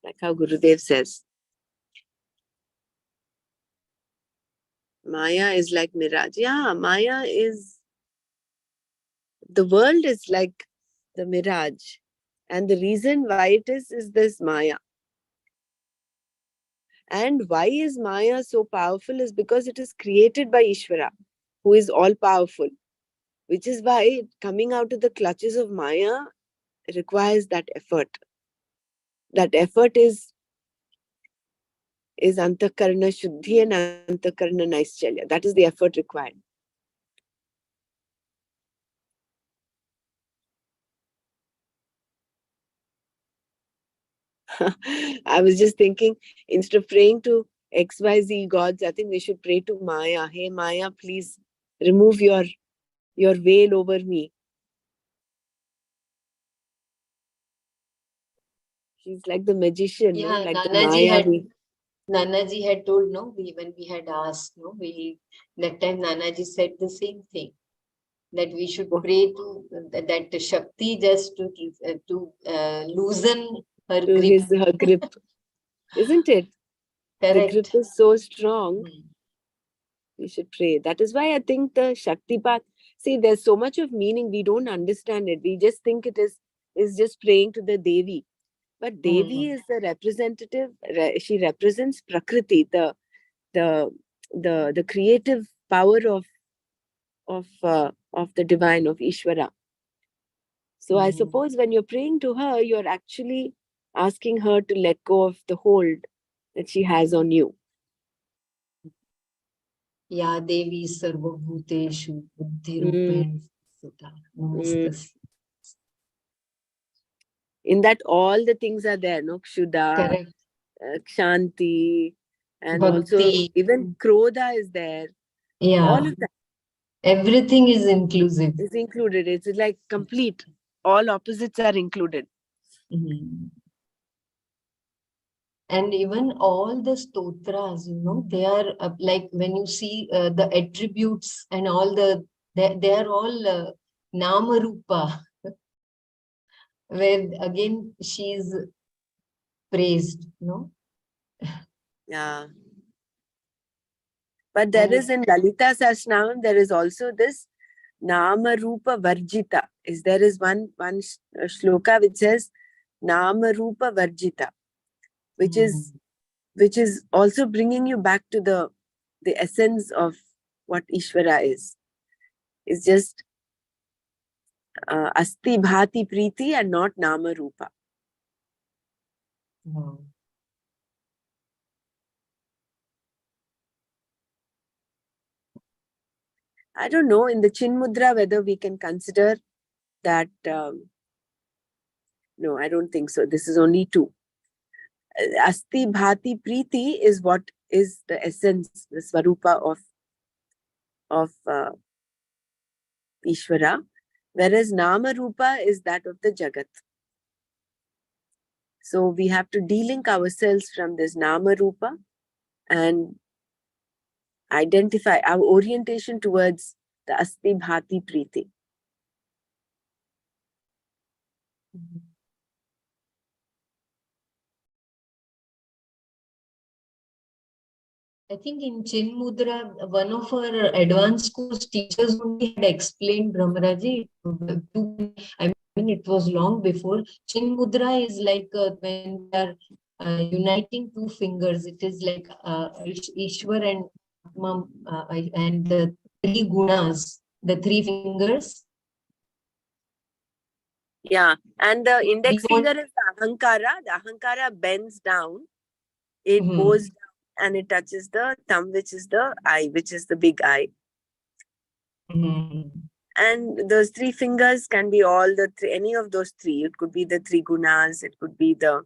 Like how Gurudev says, Maya is like mirage. Yeah, Maya is, the world is like the mirage. And the reason why it is this Maya. And why is Maya so powerful is because it is created by Ishvara, who is all powerful. Which is why coming out of the clutches of Maya requires that effort. That effort is antakarana shuddhi and antakarana naischalya. That is the effort required. I was just thinking, instead of praying to XYZ gods, I think we should pray to Maya. Hey Maya, please remove your veil over me. She's like the magician, no? Yeah, Like the Maya. Nanaji had told, no, when we had asked, no, that time Nanaji said the same thing, that we should pray to that Shakti just to loosen her To grip. her grip. Isn't it? The grip Correct. is so strong. Mm. We should pray. That is why I think the Shakti path, see, there's so much of meaning, we don't understand it. We just think it is just praying to the Devi. But Devi is the representative, she represents Prakriti, the creative power of the divine, of Ishvara. So I suppose when you're praying to her, you're actually asking her to let go of the hold that she has on you. Ya Devi Sarvabhuteshu Buddhirupen Sita Namastas. In that, all the things are there, no? Kshuda, Correct. Kshanti, and also Bhakti. even Krodha is there. Yeah. All of that Everything is inclusive. is included. It's like complete. All opposites are included. Mhm. And even all the stotras, they are like when you see the attributes and all they are all nama rupa, where again she is praised, Yeah. But there And is in Lalita Sahasranam, there is also this Nama Rupa Varjita. There is one shloka which says Nama Rupa Varjita, which is also bringing you back to the essence of what Ishvara is. It's just Asti Bhati Preeti and not Nama Rupa. Wow. I don't know in the Chinmudra whether we can consider that. No, I don't think so. This is only two. Asti Bhati Preeti is what is the essence, the Swarupa of Ishvara, whereas Nama Rupa is that of the Jagat. So we have to delink ourselves from this Nama Rupa and identify our orientation towards the Asti Bhati Priti. I think in Chin Mudra, one of our advanced course teachers only had explained Brahmaraji. I mean, it was long before. Chin Mudra is like when we are uniting two fingers. It is like Ishwar and Atma and the three gunas, the three fingers. Yeah, and the index finger is the Ahankara. The Ahankara bends down. It goes down and it touches the thumb, which is the eye, which is the big eye. And those three fingers can be all the three, any of those three. It could be the three gunas. It could be the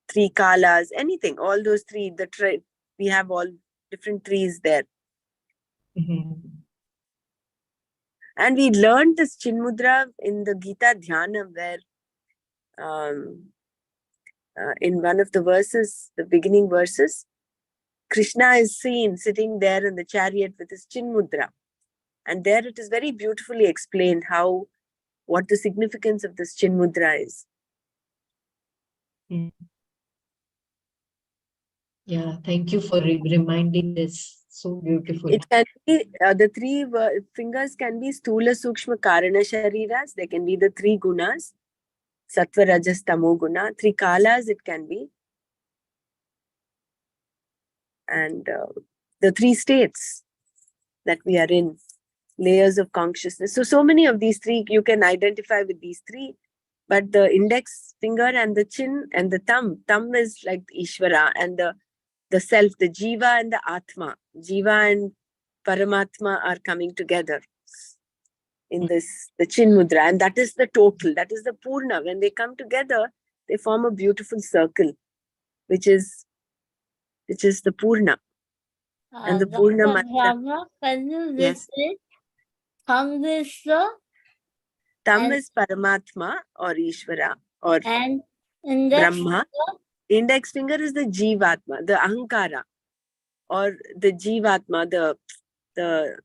three kalas, anything. All those three. We have all different trees there. And we learned this Chinmudra in the Gita Dhyana, where in one of the verses, the beginning verses, Krishna is seen sitting there in the chariot with his Chinmudra. And there it is very beautifully explained what the significance of this Chinmudra is. Yeah, thank you for reminding this. So beautiful. It can be, the three fingers can be Stula Sukshma Karana Shariras. They can be the three gunas, Sattva Rajas Tamo Guna. Three kalas it can be. And the three states that we are in, layers of consciousness. So many of these three, you can identify with these three. But the index finger and the chin and the thumb is like Ishvara, and the self, the Jiva and the Atma. Jiva and Paramatma are coming together in the Chin Mudra, and that is the total, that is the Purna. When they come together, they form a beautiful circle, which is the Purna. And the Purna Mantra. Can you Yes. repeat? Thumb is the Tam is Paramatma or Ishvara or and index Brahma. Index finger is the Jivatma, the Ahankara, or the Jivatma, the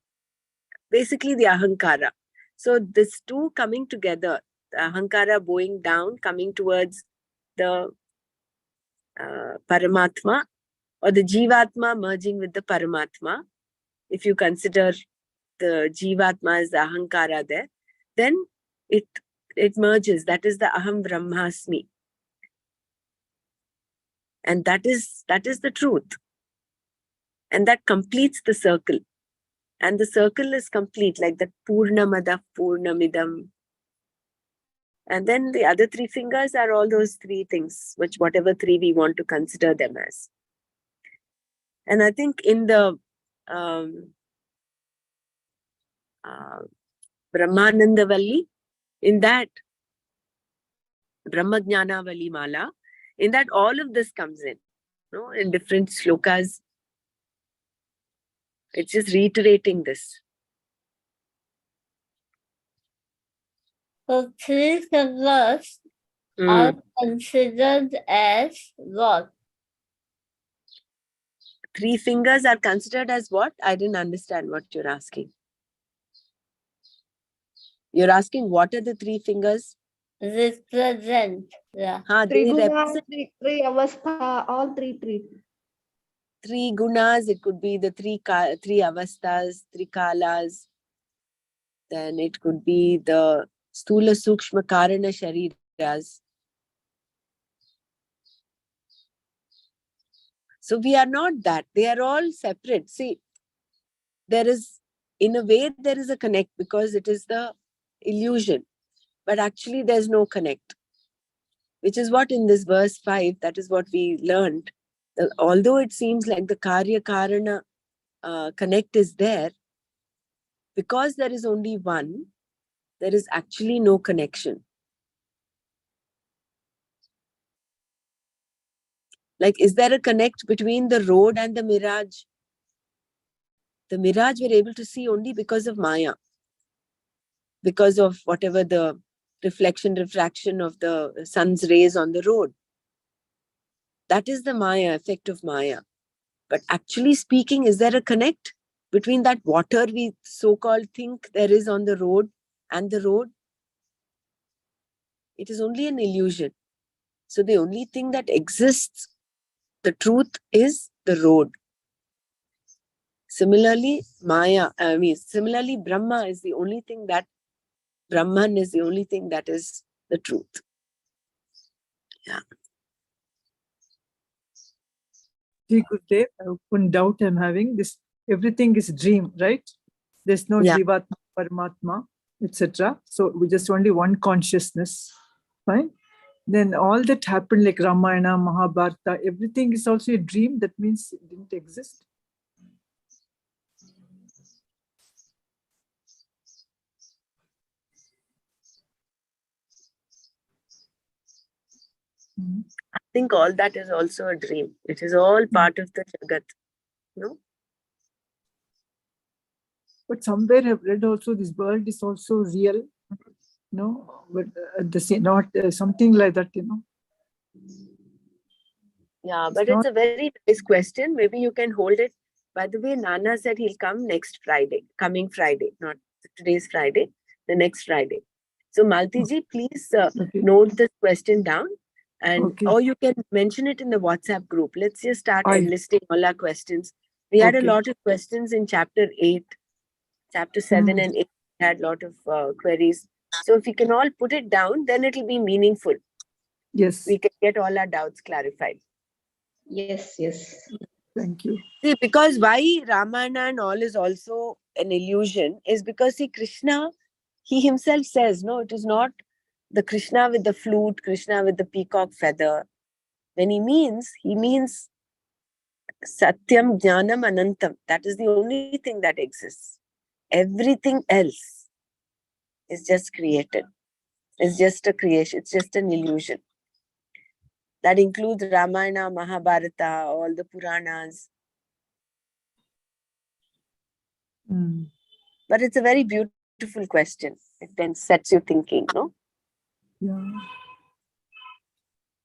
basically the Ahankara. So this two coming together, the Ahankara bowing down, coming towards the Paramatma, or the Jivatma merging with the Paramatma. If you consider the Jivatma as the Ahankara there, then it merges. That is the Aham Brahmasmi. And that is the truth. And that completes the circle. And the circle is complete, like that Purnamada Purnamidam. And then the other three fingers are all those three things, whatever three we want to consider them as. And I think in the Brahmanandavalli, in that Brahmajnanavalli Mala, in that all of this comes in, in different shlokas. It's just reiterating this. So three fingers are considered as what? Three fingers are considered as what? I didn't understand what you're asking. You're asking what are the three fingers? Represent. Yeah. They represent three avastha, all three. Three gunas. It could be the three avasthas, three kalas. Then it could be the Stula Sukshma Karana Shariras. So we are not that. They are all separate. See, in a way, there is a connect because it is the illusion. But actually, there's no connect. Which is what in this verse 5, that is what we learned. Although it seems like the Karya Karana connect is there, because there is only one, there is actually no connection. Like, is there a connect between the road and the mirage? The mirage we're able to see only because of Maya. Because of whatever the reflection, refraction of the sun's rays on the road. That is the Maya, effect of Maya. But actually speaking, is there a connect between that water we so-called think there is on the road and the road? It is only an illusion. So the only thing that exists, the truth, is the road. Similarly, similarly, Brahma is the only thing that, Brahman is the only thing that is the truth. Yeah. Gurudev, one doubt I'm having, this everything is dream, right? There's no Yeah. Jivatma, Paramatma, etc. So we just only one consciousness, fine? Then all that happened like Ramayana, Mahabharata, everything is also a dream. That means it didn't exist. I think all that is also a dream. It is all part of the Jagat. No? But somewhere I've read also this world is also real, no, but the same, not something like that, Yeah, It's but not- it's a very nice question. Maybe you can hold it. By the way, Nana said he'll come next Friday, coming Friday, not today's Friday, the next Friday. So Maltiji, please Okay. note this question down, and Okay. or you can mention it in the WhatsApp group. Let's just start I- enlisting all our questions. We had a Okay. lot of questions in chapter 8, chapter 7 and 8. We had a lot of queries. So if you can all put it down, then it'll be meaningful. Yes. We can get all our doubts clarified. Yes, yes. Thank you. See, because why Ramayana and all is also an illusion is because, see, Krishna, he himself says, no, it is not the Krishna with the flute, Krishna with the peacock feather. When he means Satyam, Jnanam, Anantam. That is the only thing that exists. Everything else is just created. It's just a creation. It's just an illusion. That includes Ramayana, Mahabharata, all the Puranas. But it's a very beautiful question. It then sets you thinking, no? Yeah.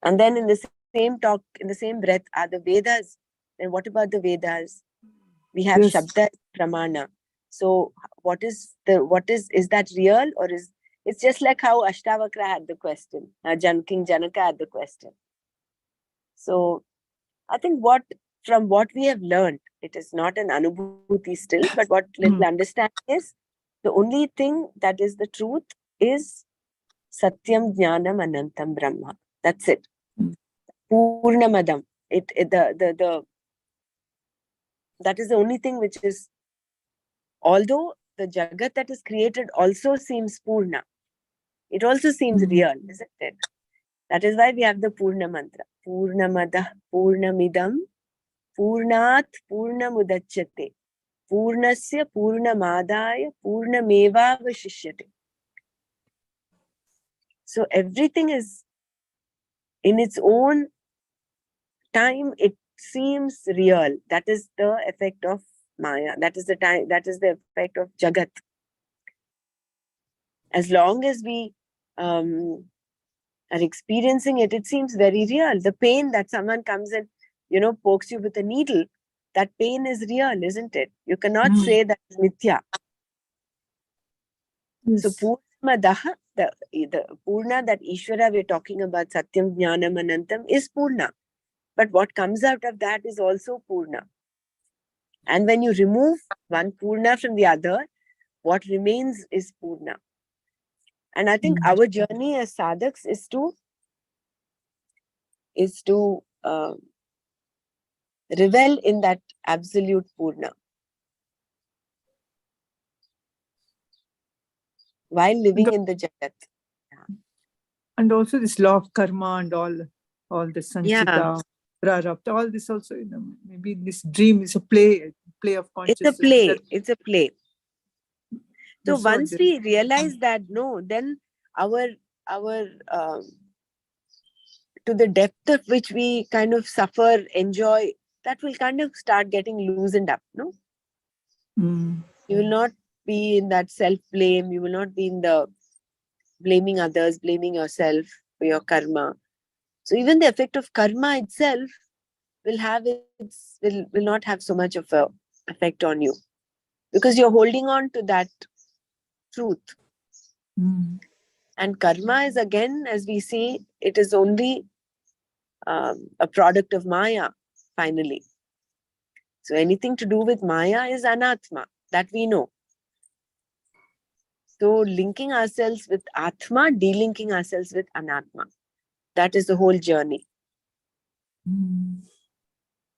And then in the same talk, in the same breath, are the Vedas. Then what about the Vedas? We have Yes. Shabda Pramana. So is that real, or is it's just like how Ashtavakra had the question, King Janaka had the question. So I think from what we have learned, it is not an anubhuti still, but what little understand is the only thing that is the truth is Satyam Jnanam Anantam Brahma. That's it. Purnamadam. That is the only thing which is, although the Jagat that is created also seems Purna. It also seems real, isn't it? That is why we have the Purna mantra. Purnamadah Purnamidam Purnat Purnamudachyate Purnasya Purnamadaya Purnameva Vashishyate. So everything is in its own time, it seems real. That is the effect of Maya. That is the effect of Jagat. As long as we are experiencing it, it seems very real. The pain that someone comes and, pokes you with a needle, that pain is real, isn't it? You cannot say that it's mithya. Yes. So Purnamadaha, the Purna that Ishvara we're talking about, Satyam Jnanam Anantam, is Purna. But what comes out of that is also Purna. And when you remove one Purna from the other, what remains is Purna. And I think our journey as sadhaks is to revel in that absolute Purna while living in the Jagat. And also this law of karma and all the sanchita, prarabdha, all this also, maybe this dream is a play of consciousness. It's a play. So once we realize that, no, then our to the depth of which we kind of suffer, enjoy, that will kind of start getting loosened up, no? You will not be in that self-blame. You will not be in the blaming others, blaming yourself for your karma. So even the effect of karma itself will not have so much of a effect on you, because you're holding on to that truth. Mm. And karma is, again, as we see, it is only a product of Maya, finally. So anything to do with Maya is anatma, that we know. So linking ourselves with Atma, delinking ourselves with Anatma. That is the whole journey. Mm.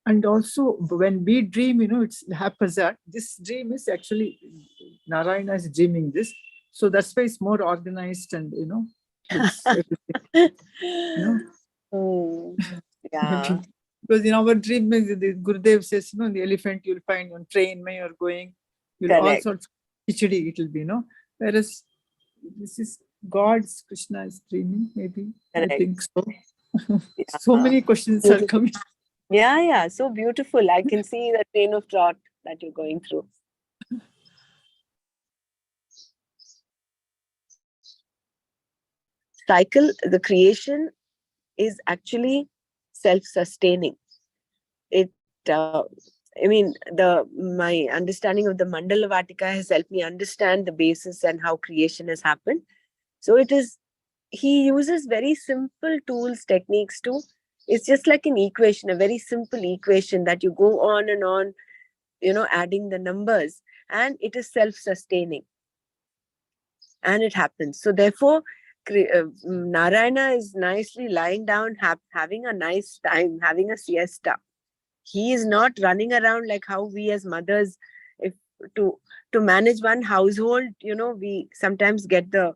And also when we dream, it's haphazard. This dream is actually, Narayana is dreaming this. So that's why it's more organized and, looks everything, Yeah. Because in our dream, the Gurudev says, the elephant you'll find on train when you're going, all Correct. sorts of khichdi it will be, Whereas this is God's, Krishna is dreaming, maybe. Correct. I think so. So many questions are coming. Yeah. So beautiful. I can see the train of thought that you're going through. Cycle, the creation is actually self-sustaining. It, my understanding of the Mandala Vatika has helped me understand the basis and how creation has happened. So he uses very simple tools, techniques too. It's just like an equation, a very simple equation that you go on and on, adding the numbers, and it is self-sustaining. And it happens. So therefore, Narayana is nicely lying down, having a nice time, having a siesta. He is not running around like how we as mothers, if to manage one household, we sometimes get the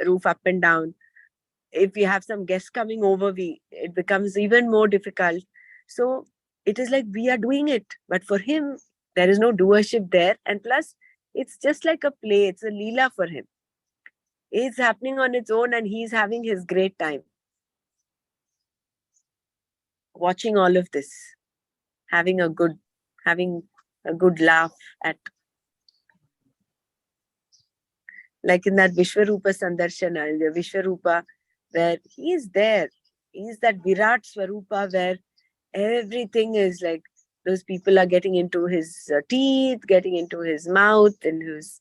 roof up and down. If we have some guests coming over, it becomes even more difficult. So it is like we are doing it, but for him there is no doership there, and plus it's just like a play. It's a leela for him. It's happening on its own, and he's having his great time watching all of this, having a good laugh at, like in that Vishwarupa Sandarshana, the Vishwarupa, where he is there. He's that Virat Swarupa where everything is like, those people are getting into his teeth, getting into his mouth, and his,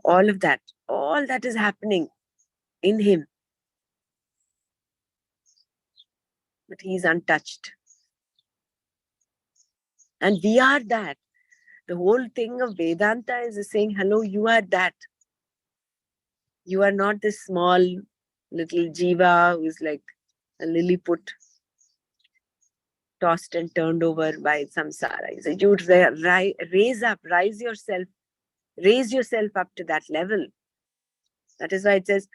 all of that. All that is happening in him. But he's untouched. And we are that. The whole thing of Vedanta is saying, hello, you are that. You are not this small little jiva who's like a lilliput, tossed and turned over by samsara. He said, you rise yourself up to that level. That is why it says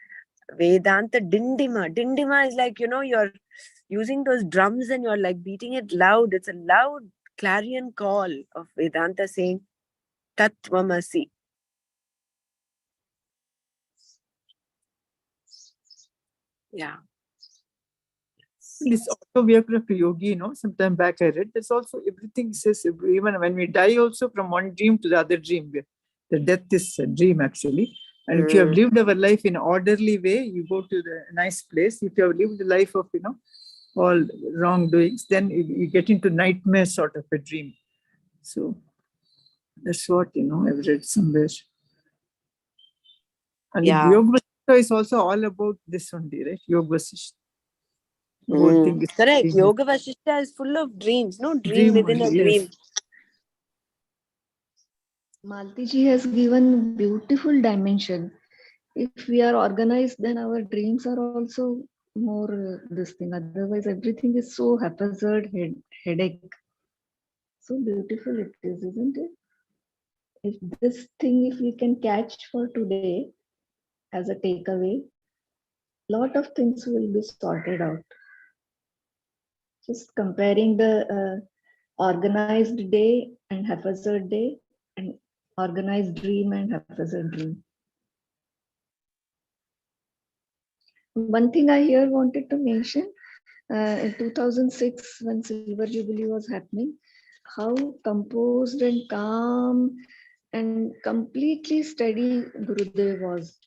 Vedanta Dindima. Dindima is like, you're using those drums and you're like beating it loud. It's a loud clarion call of Vedanta saying Tatvamasi. Yeah. This autobiography yogi, sometime back I read, there's also everything says, even when we die also, from one dream to the other dream. The death is a dream actually. And if you have lived our life in an orderly way, you go to the nice place. If you have lived the life of, all wrongdoings, then you get into nightmare sort of a dream. So that's what, I've read somewhere. And Yoga Vasishtha is also all about this only, right? Yoga Vasishtha. The whole thing is correct. Yoga Vasishtha is full of dreams. No dream within only, a dream. yes. Malti ji has given beautiful dimension. If we are organized, then our dreams are also more this thing. Otherwise, everything is so haphazard, headache. So beautiful it is, isn't it? If this thing, if we can catch for today as a takeaway, lot of things will be sorted out. Just comparing the organized day and haphazard day, and organized dream and haphazard dream. One thing I here wanted to mention, in 2006, when Silver Jubilee was happening, how composed and calm and completely steady Gurudev was.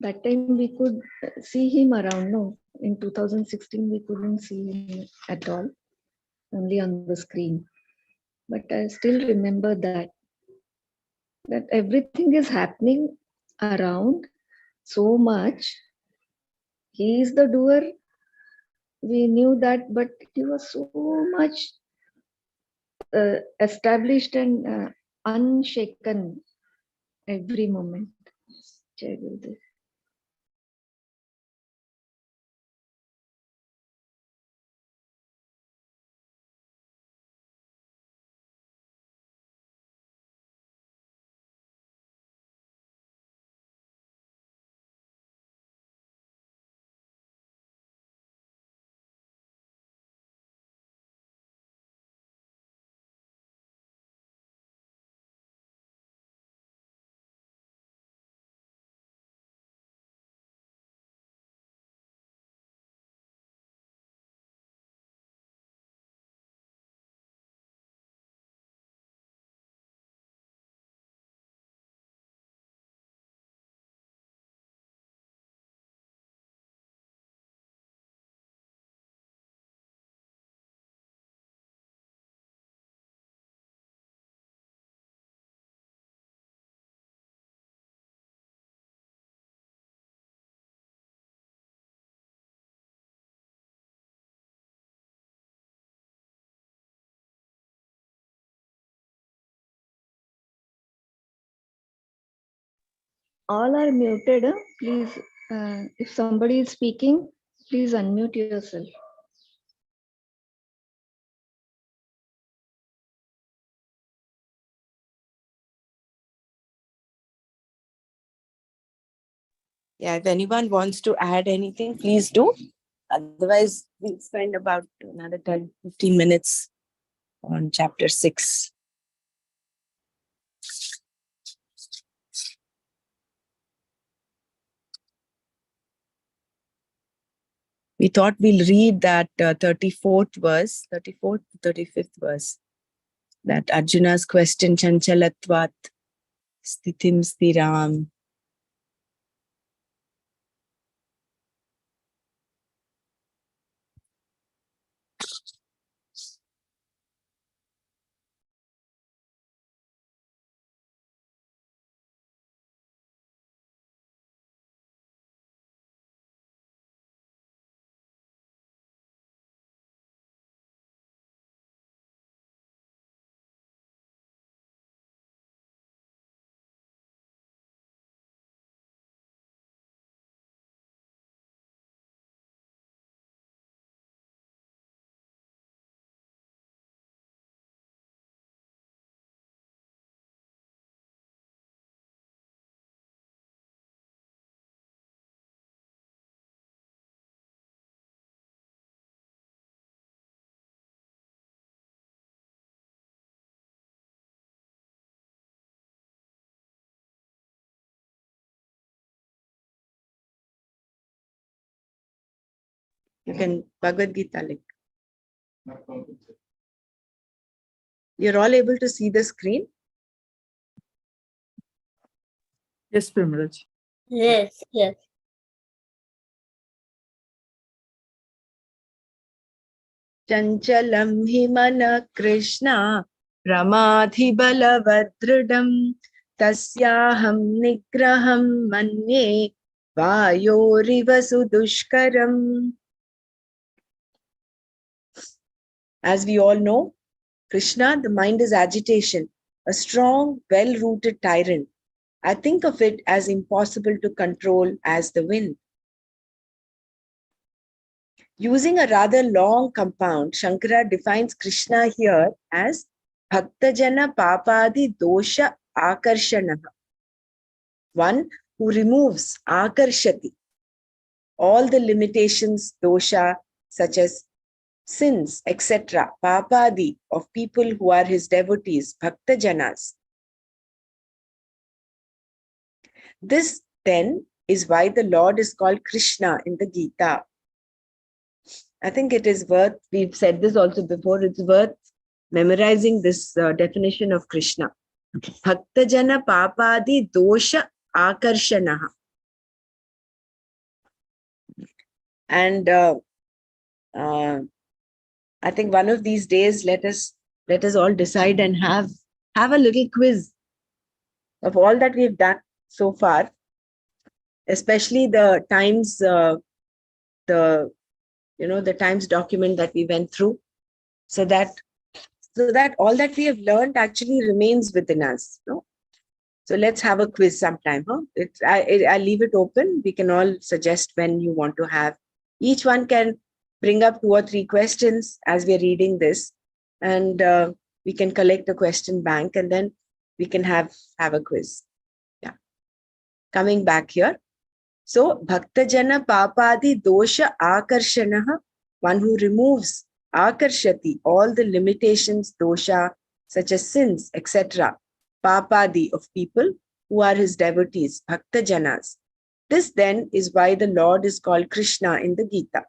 That time we could see him around. No, in 2016 we couldn't see him at all, only on the screen. But I still remember that everything is happening around so much. He is the doer. We knew that, but he was so much established and unshaken every moment. Jai Gurudev. All are muted. Please, if somebody is speaking, please unmute yourself. Yeah, if anyone wants to add anything, please do. Otherwise, we'll spend about another 10, 15 minutes on chapter 6. We thought we'll read that 34th verse, 34th, 35th verse. That Arjuna's question, Chanchalatvat, Sthitim Stiram. You can Bhagavad Gita link. You're all able to see the screen? Yes, Primraj. Yes, yes. Chanchalam himana Krishna Ramadhi balavadridam Tasyaham nigraham manye Vayoriva sudushkaram. As we all know, Krishna, the mind is agitation, a strong, well-rooted tyrant. I think of it as impossible to control as the wind. Using a rather long compound, Shankara defines Krishna here as Bhaktajana Papadi Dosha Akarshana, one who removes Akarshati, all the limitations, dosha, such as sins, etc., Papadi, of people who are his devotees, Bhaktajanas. This then is why the Lord is called Krishna in the Gita. I think it is worth, we've said this also before, it's worth memorizing this definition of Krishna. Bhaktajana Papadi Dosha Akarshanaha. And I think one of these days, let us all decide and have a little quiz of all that we've done so far, especially the Times, the Times document that we went through, so that all that we have learned actually remains within us. No? So let's have a quiz sometime. Huh? I'll leave it open. We can all suggest when you want to have. Each one can bring up 2 or 3 questions as we're reading this, and we can collect a question bank, and then we can have a quiz. Yeah. Coming back here. So, Bhaktajana Papadi Dosha Akarshanaha, one who removes Akarshati, all the limitations, dosha, such as sins, etc. Papadi, of people who are his devotees, Bhaktajanas. This then is why the Lord is called Krishna in the Gita.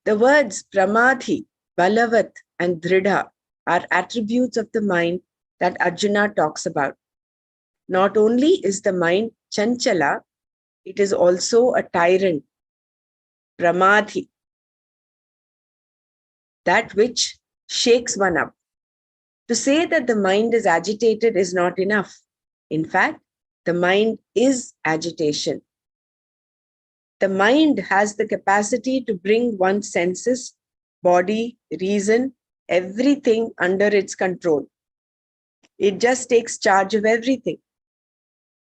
The words Pramadhi, Balavat and Dridha are attributes of the mind that Arjuna talks about. Not only is the mind Chanchala, it is also a tyrant, Pramadhi, that which shakes one up. To say that the mind is agitated is not enough. In fact, the mind is agitation. The mind has the capacity to bring one's senses, body, reason, everything under its control. It just takes charge of everything.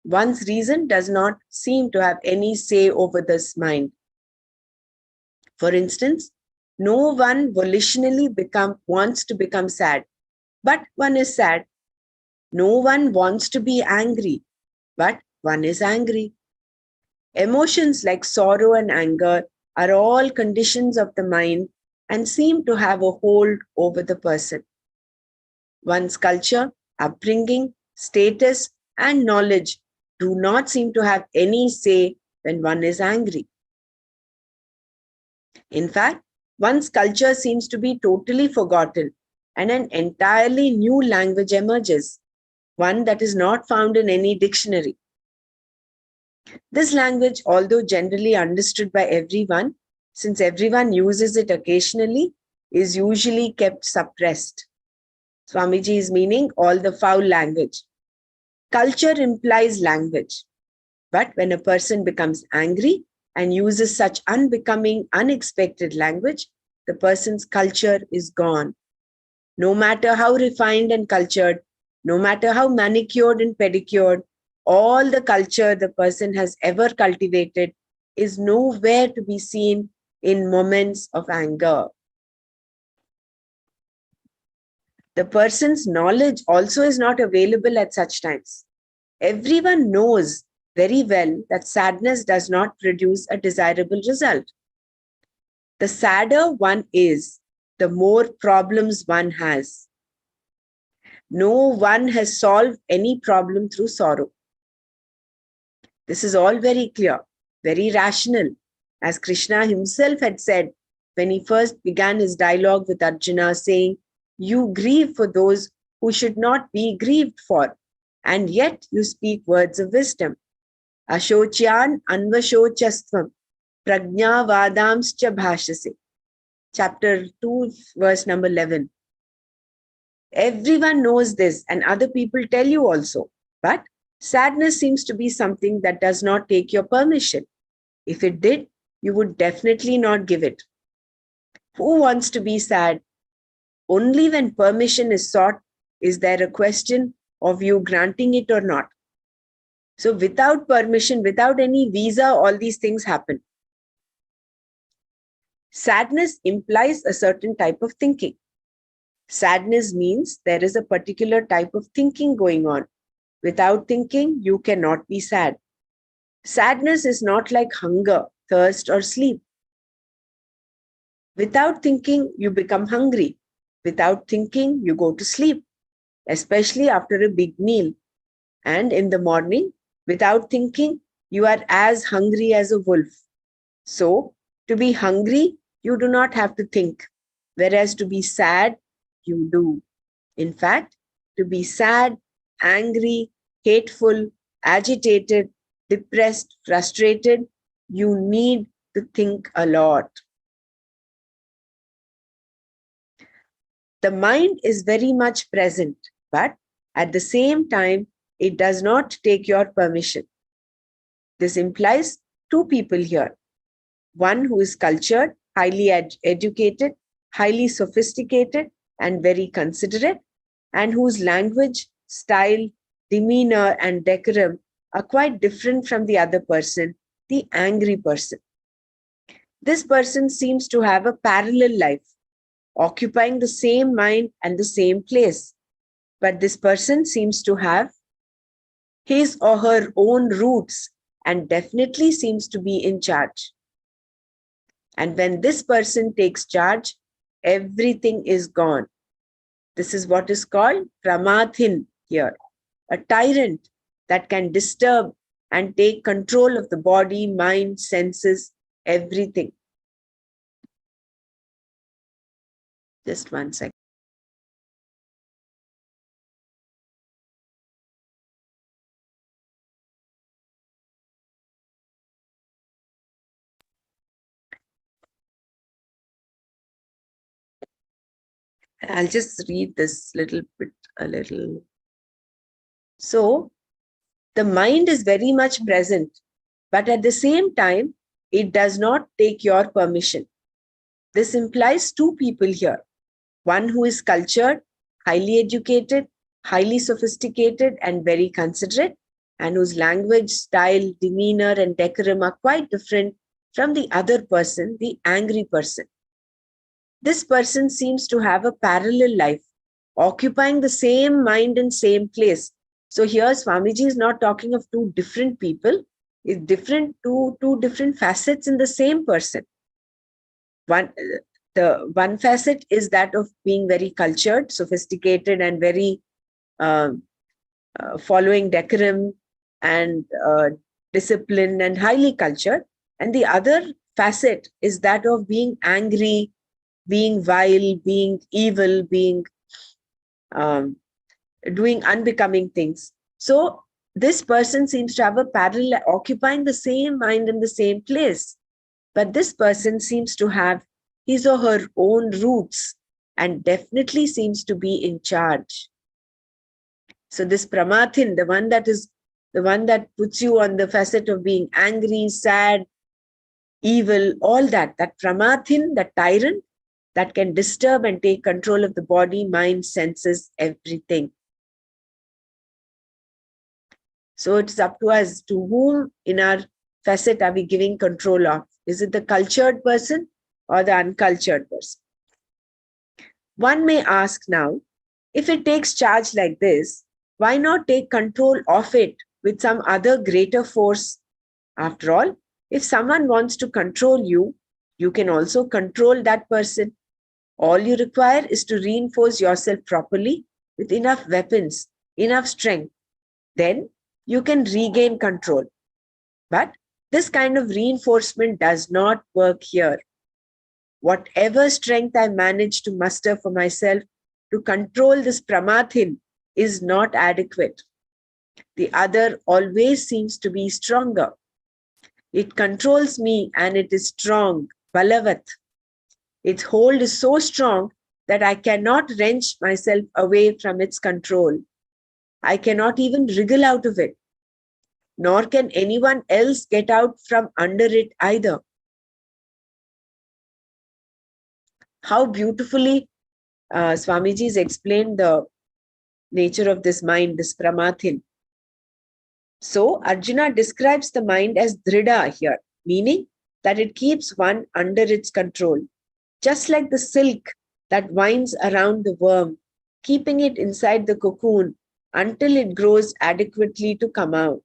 One's reason does not seem to have any say over this mind. For instance, no one volitionally wants to become sad, but one is sad. No one wants to be angry, but one is angry. Emotions like sorrow and anger are all conditions of the mind and seem to have a hold over the person. One's culture, upbringing, status, and knowledge do not seem to have any say when one is angry. In fact, one's culture seems to be totally forgotten and an entirely new language emerges, one that is not found in any dictionary. This language, although generally understood by everyone, since everyone uses it occasionally, is usually kept suppressed. Swamiji is meaning all the foul language. Culture implies language. But when a person becomes angry and uses such unbecoming, unexpected language, the person's culture is gone. No matter how refined and cultured, no matter how manicured and pedicured, all the culture the person has ever cultivated is nowhere to be seen in moments of anger. The person's knowledge also is not available at such times. Everyone knows very well that sadness does not produce a desirable result. The sadder one is, the more problems one has. No one has solved any problem through sorrow. This is all very clear, very rational, as Krishna himself had said when he first began his dialogue with Arjuna, saying, "You grieve for those who should not be grieved for, and yet you speak words of wisdom. Ashocyan anvashochastvam prajna vadamscha bhashase." Chapter 2, verse number 11. Everyone knows this and other people tell you also. But sadness seems to be something that does not take your permission. If it did, you would definitely not give it. Who wants to be sad? Only when permission is sought is there a question of you granting it or not. So without permission, without any visa, all these things happen. Sadness implies a certain type of thinking. Sadness means there is a particular type of thinking going on. Without thinking, you cannot be sad. Sadness is not like hunger, thirst, or sleep. Without thinking, you become hungry. Without thinking, you go to sleep, especially after a big meal. And in the morning, without thinking, you are as hungry as a wolf. So, to be hungry, you do not have to think, whereas to be sad, you do. In fact, to be sad, angry, hateful, agitated, depressed, frustrated, you need to think a lot. The mind is very much present, but at the same time, it does not take your permission. This implies two people here. One who is cultured, highly educated, highly sophisticated, and very considerate, and whose language, style, demeanor, and decorum are quite different from the other person, the angry person. This person seems to have a parallel life, occupying the same mind and the same place. But this person seems to have his or her own roots and definitely seems to be in charge. And when this person takes charge, everything is gone. This is what is called pramathin here, a tyrant that can disturb and take control of the body, mind, senses, everything. Just 1 second. I'll just read this a little. So, the mind is very much present, but at the same time, it does not take your permission. This implies two people here. One who is cultured, highly educated, highly sophisticated, and very considerate, and whose language, style, demeanor, and decorum are quite different from the other person, the angry person. This person seems to have a parallel life, occupying the same mind and same place. So here Swamiji is not talking of two different people. It's two different facets in the same person. The one facet is that of being very cultured, sophisticated, and very following decorum and discipline and highly cultured. And the other facet is that of being angry, being vile, being evil, being doing unbecoming things. So this person seems to have a parallel, occupying the same mind in the same place. But this person seems to have his or her own roots and definitely seems to be in charge. So this pramathin, the one that puts you on the facet of being angry, sad, evil, all that pramathin, that tyrant, that can disturb and take control of the body, mind, senses, everything. So it's up to us to whom in our facet are we giving control of? Is it the cultured person or the uncultured person? One may ask now, if it takes charge like this, why not take control of it with some other greater force? After all, if someone wants to control you, you can also control that person. All you require is to reinforce yourself properly with enough weapons, enough strength. Then you can regain control. But this kind of reinforcement does not work here. Whatever strength I manage to muster for myself to control this pramathin is not adequate. The other always seems to be stronger. It controls me and it is strong, balavat. Its hold is so strong that I cannot wrench myself away from its control. I cannot even wriggle out of it, nor can anyone else get out from under it either. How beautifully Swamiji has explained the nature of this mind, this pramathin. So Arjuna describes the mind as dhrida here, meaning that it keeps one under its control, just like the silk that winds around the worm, keeping it inside the cocoon until it grows adequately to come out.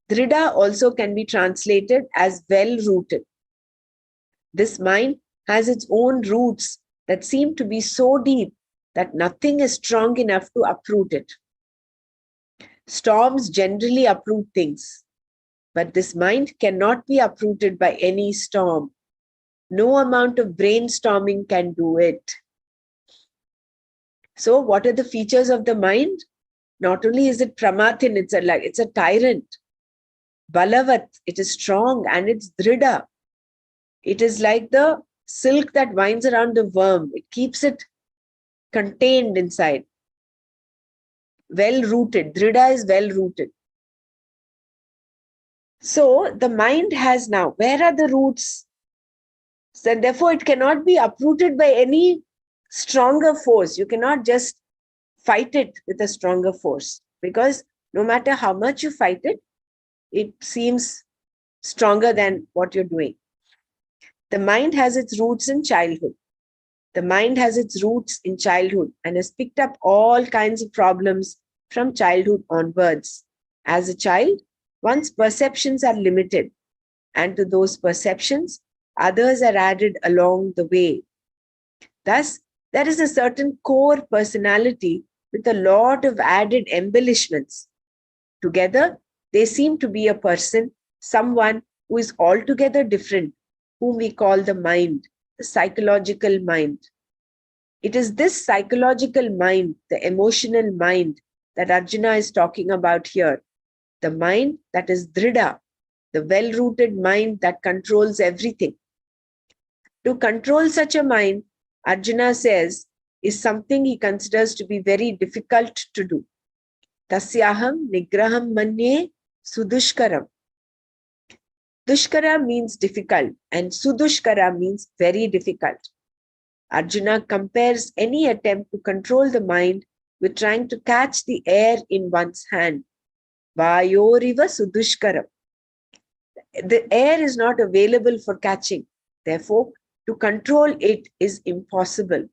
Dhrida also can be translated as well-rooted. This mind has its own roots that seem to be so deep that nothing is strong enough to uproot it. Storms generally uproot things, but this mind cannot be uprooted by any storm. No amount of brainstorming can do it. So what are the features of the mind? Not only is it pramathin, it's a tyrant. Balavat, it is strong, and it's drida. It is like the silk that winds around the worm. It keeps it contained inside. Well rooted. Drida is well rooted. So the mind has now, where are the roots? So therefore, it cannot be uprooted by any stronger force. You cannot just fight it with a stronger force, because no matter how much you fight it, it seems stronger than what you're doing. The mind has its roots in childhood. The mind has its roots in childhood and has picked up all kinds of problems from childhood onwards. As a child, one's perceptions are limited, and to those perceptions, others are added along the way. Thus, there is a certain core personality with a lot of added embellishments. Together, they seem to be a person, someone who is altogether different, whom we call the mind, the psychological mind. It is this psychological mind, the emotional mind, that Arjuna is talking about here. The mind that is drida, the well-rooted mind that controls everything. To control such a mind, Arjuna says, is something he considers to be very difficult to do. Tasyaham nigraham manye sudushkaram. Dushkara means difficult, and sudushkara means very difficult. Arjuna compares any attempt to control the mind with trying to catch the air in one's hand. Vayoriva sudushkaram. The air is not available for catching. Therefore, to control it is impossible.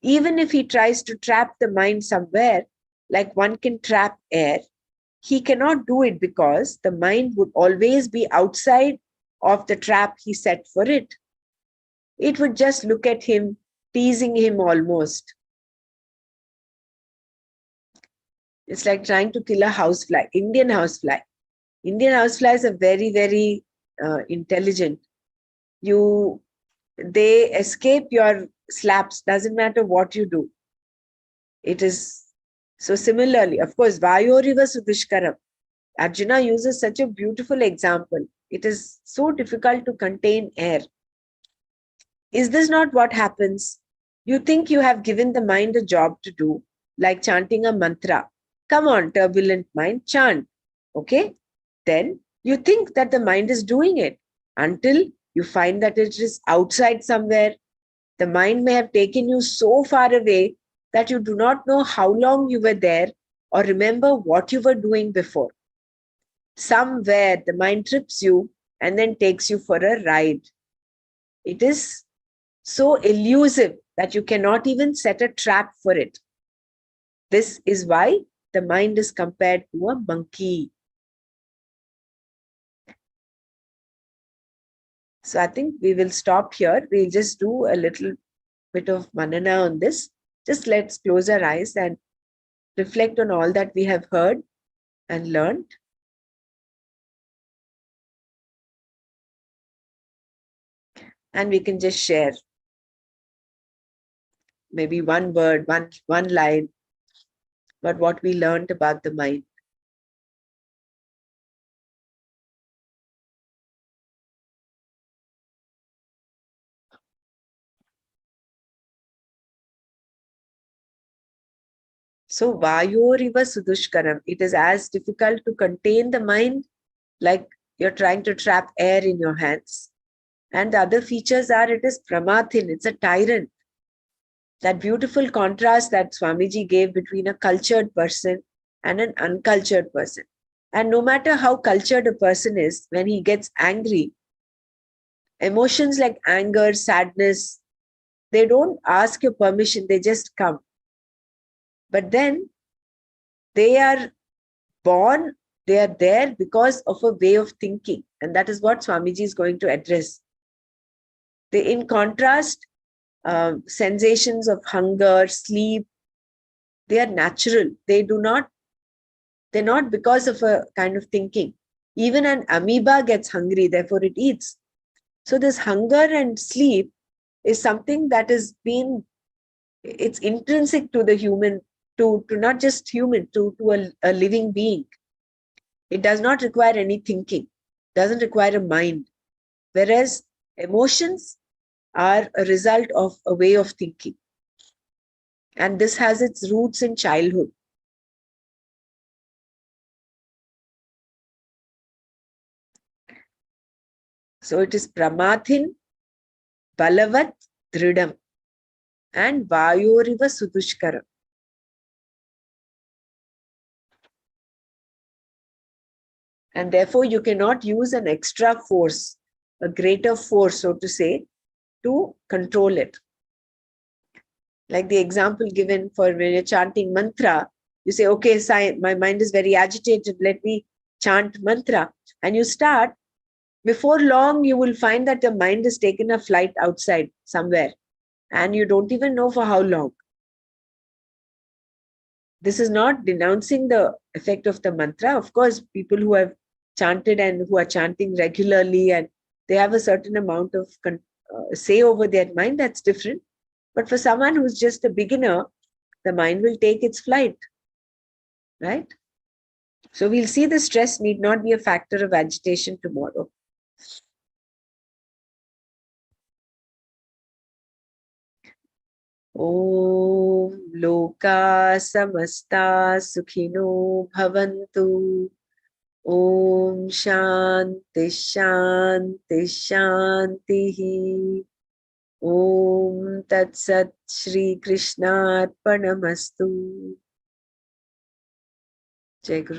Even if he tries to trap the mind somewhere, like one can trap air, he cannot do it because the mind would always be outside of the trap he set for it. It would just look at him, teasing him almost. It's like trying to kill a housefly, Indian housefly. Indian houseflies are very, very intelligent. They escape your slaps, doesn't matter what you do. It is so similarly, of course, Vayoriva Sudushkaram. Arjuna uses such a beautiful example. It is so difficult to contain air. Is this not what happens? You think you have given the mind a job to do, like chanting a mantra. Come on, turbulent mind, chant. Okay? Then you think that the mind is doing it until you find that it is outside somewhere. The mind may have taken you so far away that you do not know how long you were there or remember what you were doing before. Somewhere the mind trips you and then takes you for a ride. It is so elusive that you cannot even set a trap for it. This is why the mind is compared to a monkey. So I think we will stop here. We'll just do a little bit of manana on this. Just let's close our eyes and reflect on all that we have heard and learned. And we can just share maybe one word, one line, about what we learned about the mind. So Vayoriva Sudushkaram, it is as difficult to contain the mind like you're trying to trap air in your hands. And the other features are, it is Pramathin, it's a tyrant. That beautiful contrast that Swamiji gave between a cultured person and an uncultured person. And no matter how cultured a person is, when he gets angry, emotions like anger, sadness, they don't ask your permission, they just come. But then they are born, they are there because of a way of thinking. And that is what Swamiji is going to address. In contrast, sensations of hunger, sleep, they are natural. They're not because of a kind of thinking. Even an amoeba gets hungry, therefore it eats. So this hunger and sleep is something that has been, it's intrinsic to the human, to not just human, to a living being. It does not require any thinking, doesn't require a mind. Whereas emotions are a result of a way of thinking. And this has its roots in childhood. So it is pramathin, balavat, dridam, and vayoriva sudushkaram. And therefore, you cannot use an extra force, a greater force, so to say, to control it. Like the example given for when you're chanting mantra, you say, okay, my mind is very agitated, let me chant mantra. And you start, before long, you will find that the mind has taken a flight outside somewhere. And you don't even know for how long. This is not denouncing the effect of the mantra. Of course, people who have chanted and who are chanting regularly and they have a certain amount of say over their mind, that's different. But for someone who's just a beginner, the mind will take its flight, right? So we'll see the stress need not be a factor of agitation tomorrow. Om Loka Samasta Sukhino Bhavantu. Om Shanti Shanti Shanti. Om Tat Sat Shri Krishna Arpanamastu. Jai Guru.